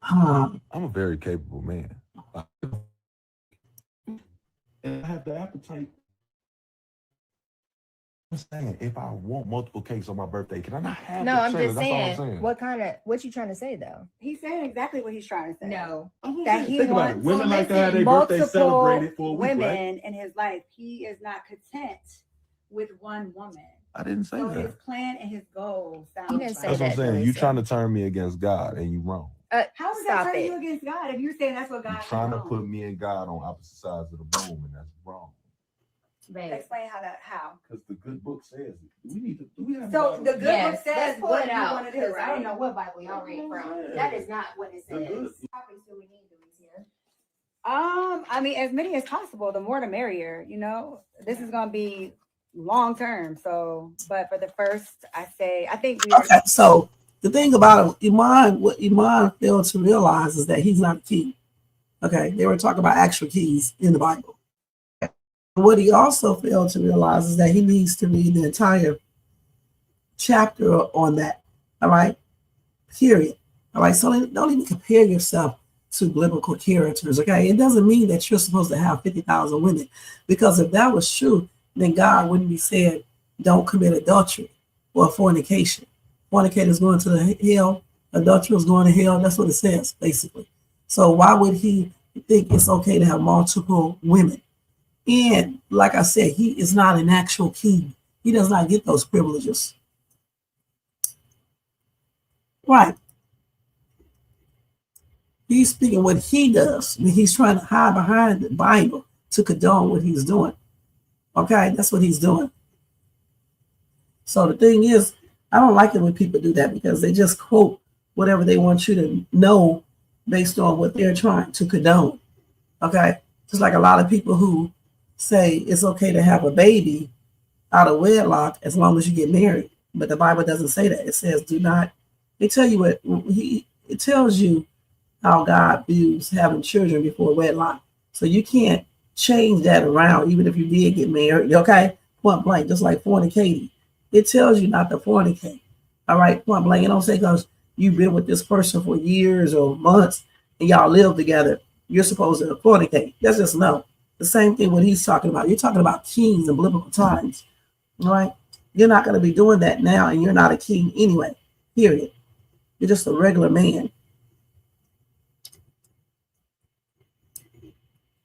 S14: I'm a very capable man. And I have the appetite. I'm saying, if I want multiple cakes on my birthday, can I not have
S9: No,
S14: that?
S9: I'm
S14: Shayla?
S9: just
S14: That's all I'm
S9: saying. What you trying to say though?
S13: He's saying exactly what he's trying to say.
S9: No.
S13: That he
S14: Think about it.
S13: wants
S14: Women like to have their birthday
S13: multiple
S14: celebrated for a week,
S13: women
S14: right?
S13: in his life. He is not content with one woman.
S14: I didn't say
S13: So
S14: that.
S13: his plan and his goals sound.
S9: He didn't say
S14: That's what I'm
S9: that,
S14: saying. You
S9: Lisa.
S14: trying to turn me against God and you wrong.
S13: How is that
S9: Stop
S13: turning
S9: it.
S13: you against God if you're saying that's what
S14: You're
S13: God
S14: trying to
S13: wants?
S14: put me and God on opposite sides of the room, and that's wrong.
S9: Babe.
S13: Explain how.
S14: Because the good book says it. Do we have
S13: So the good
S9: Yes,
S13: book says
S9: let's pull
S13: what
S9: it
S13: you
S9: out,
S13: want to do,
S9: because
S13: right?
S9: I don't know what Bible y'all read from. That is not what it
S14: The
S9: says.
S14: good-
S9: Topics do we need, Louisiana?
S13: I mean, as many as possible. The more, the merrier. You know, this is gonna be long term. So, but for the first, I think we.
S3: Okay, so the thing about Iman, what Iman failed to realize is that he's not a king. Okay, they were talking about actual kings in the Bible. What he also failed to realize is that he needs to read the entire chapter on that. All right, period. All right, so don't even compare yourself to biblical characters. Okay, it doesn't mean that you're supposed to have 50,000 women, because if that was true, then God wouldn't be saying, "Don't commit adultery or fornication." Fornicators going to the hell, adulterers going to hell. That's what it says, basically. So why would he think it's okay to have multiple women? And like I said, he is not an actual king. He does not get those privileges. Right. He's speaking what he does. I mean, he's trying to hide behind the Bible to condone what he's doing. Okay, that's what he's doing. So the thing is, I don't like it when people do that, because they just quote whatever they want you to know based on what they're trying to condone. Okay, just like a lot of people who say it's okay to have a baby out of wedlock as long as you get married, but the Bible doesn't say that. It says do not. It tell you what it tells you how God views having children before wedlock. So you can't change that around, even if you did get married. Okay, point blank, just like fornicating. It tells you not to fornicate. All right, point blank. It don't say because you've been with this person for years or months and y'all live together, you're supposed to fornicate. That's just no. The same thing what he's talking about. You're talking about kings in biblical times. All right, you're not going to be doing that now, and you're not a king anyway. Period. You're just a regular man.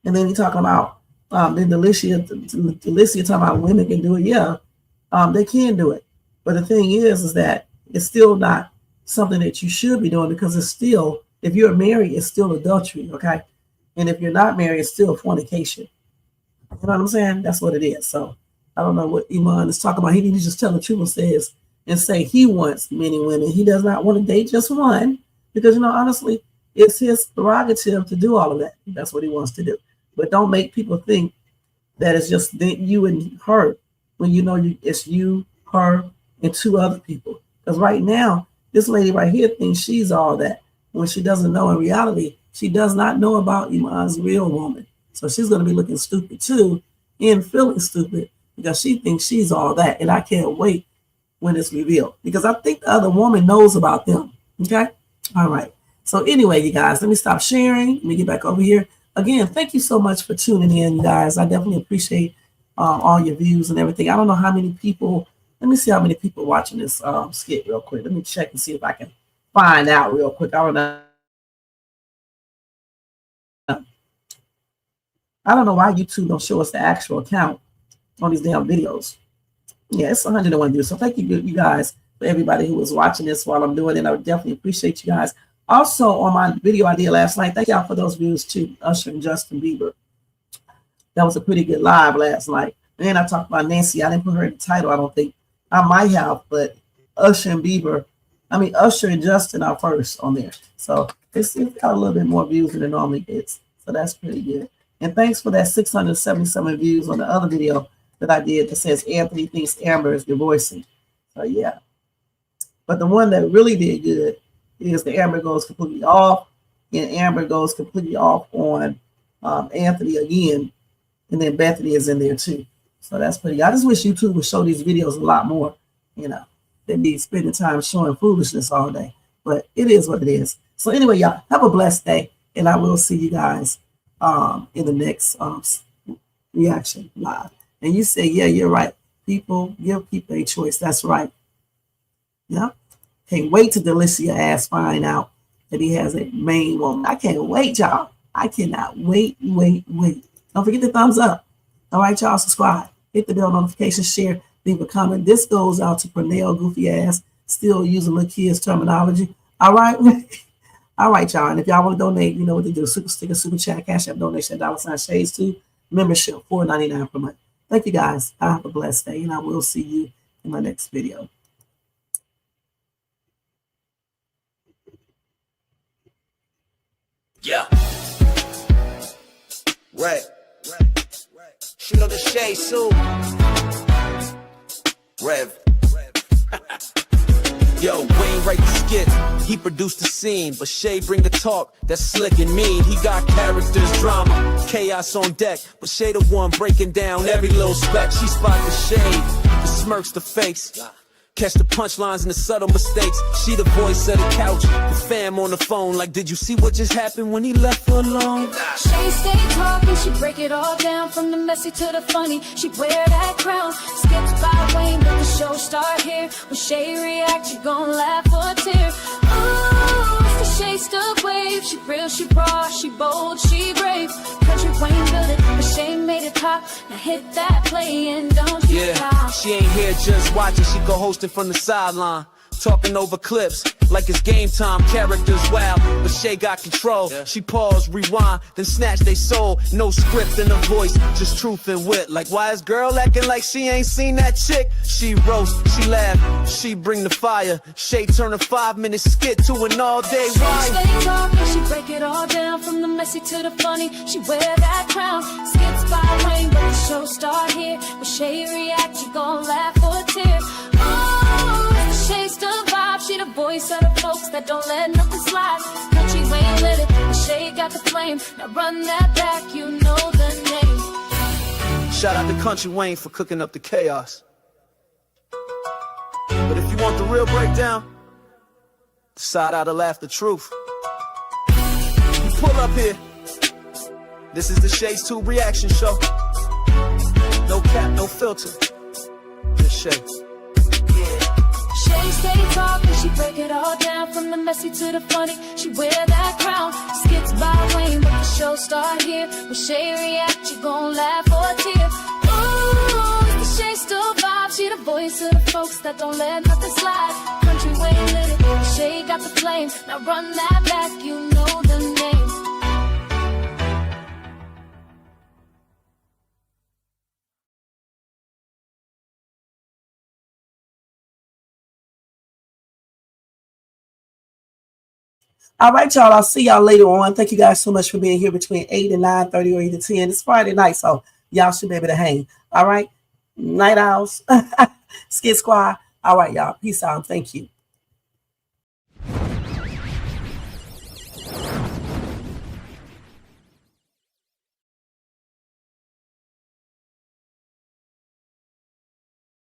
S3: And then he's talking about then Delicia talking about women can do it. Yeah, they can do it. But the thing is that it's still not something that you should be doing, because it's still, if you're married, it's still adultery, okay? And if you're not married, it's still fornication. You know what I'm saying? That's what it is. So I don't know what Iman is talking about. He needs to just tell the truth and say he wants many women. He does not want to date just one, because, honestly, it's his prerogative to do all of that. That's what he wants to do. But don't make people think that it's just you and her, when it's you, her, and two other people. Because right now, this lady right here thinks she's all that, when she doesn't know in reality, she does not know about Iman's real woman. So she's going to be looking stupid too, and feeling stupid, because she thinks she's all that. And I can't wait when it's revealed, because I think the other woman knows about them. Okay? All right. So anyway, you guys, let me stop sharing. Let me get back over here. Again, thank you so much for tuning in, you guys. I definitely appreciate all your views and everything. I don't know how many people. Let me see how many people watching this skit real quick. Let me check and see if I can find out real quick. I don't know. I don't know why YouTube don't show us the actual account on these damn videos. Yeah, it's 101 views. So thank you guys for everybody who was watching this while I'm doing it. I would definitely appreciate you guys. Also, on my video I did last night, thank y'all for those views too. Usher and Justin Bieber. That was a pretty good live last night. And I talked about Nancy. I didn't put her in the title, I don't think. I might have, but Usher and Justin are first on there. So it's got a little bit more views than it normally gets. So that's pretty good. And thanks for that 677 views on the other video that I did that says Anthony thinks Amber is divorcing. So yeah. But the one that really did good is the Amber goes completely off, and Amber goes completely off on Anthony again, and then Bethany is in there too. So that's pretty. I just wish YouTube would show these videos a lot more, than be spending time showing foolishness all day. But it is what it is. So anyway, y'all, have a blessed day, and I will see you guys in the next reaction live. And you say, yeah, you're right. People, give people a choice. That's right. Yeah. Can't wait till Delicia ass find out that he has a main woman. I can't wait, y'all. I cannot wait. Don't forget the thumbs up. All right, y'all, subscribe. Hit the bell notification, share, leave a comment. This goes out to Pernell, goofy ass, still using little kids terminology. All right. All right, y'all. And if y'all want to donate, you know what to do. Super sticker, super chat, cash app donation, $Shades2, membership, $4.99 per month. Thank you guys. I have a blessed day, and I will see you in my next video.
S1: Yeah. Right. Shoot on the shade soon. Rev. Yo, Wayne write the skit, he produced the scene, but Shay bring the talk, that's slick and mean. He got characters, drama, chaos on deck, but Shay the one breaking down every little speck. She spot the shade, the smirks, the fakes, catch the punchlines and the subtle mistakes. She the voice of the couch, the fam on the phone, like, did you see what just happened when he left her alone?
S2: She stay talking, she break it all down, from the messy to the funny. She wear that crown, skips by Wayne, but the show start here. When Shay react, you gon' laugh or tear. Oh, it's the Shay stuck wave. She real, she raw, she bold, she brave. Country Wayne built it, but Shay made it pop. Now hit that play and don't you stop.
S1: She ain't here just watching, she go hosting from the sideline. Talking over clips like it's game time, characters wild, but Shay got control. She pause, rewind, then snatch they soul. No script in her voice, just truth and wit. Like, why is girl acting like she ain't seen that chick? She roast, she laugh, she bring the fire. Shay turn a 5-minute skit to an all-day ride.
S2: She stay talking, she break it all down, from the messy to the funny. She wear that crown, skips by Wayne, but the show start here. When Shay react, you gon' laugh or tear. Oh, Shay's the vibe, she the voice of the folks that don't let nothing slide. Country Wayne lit it, but Shay got the flame. Now run that back, you know the name.
S1: Shout out to Country Wayne for cooking up the chaos. But if you want the real breakdown, the side out to laugh the truth. You pull up here. This is the Shades2 reaction show. No cap, no filter. Just Shay.
S2: Shay stay talking, she break it all down, from the messy to the funny. She wear that crown, skits by Wayne, but the show start here. When Shay react, you gon' laugh or tear. Ooh, it's the Shay still vibe, she the voice of the folks that don't let nothing slide. Country Wayne lit it, Shay got the flame. Now run that back, you know the name.
S3: All right, y'all. I'll see y'all later on. Thank you guys so much for being here between 8 and 9:30 or either 10. It's Friday night, so y'all should be able to hang. All right. Night owls. Skid Squad. All right, y'all. Peace out. Thank you.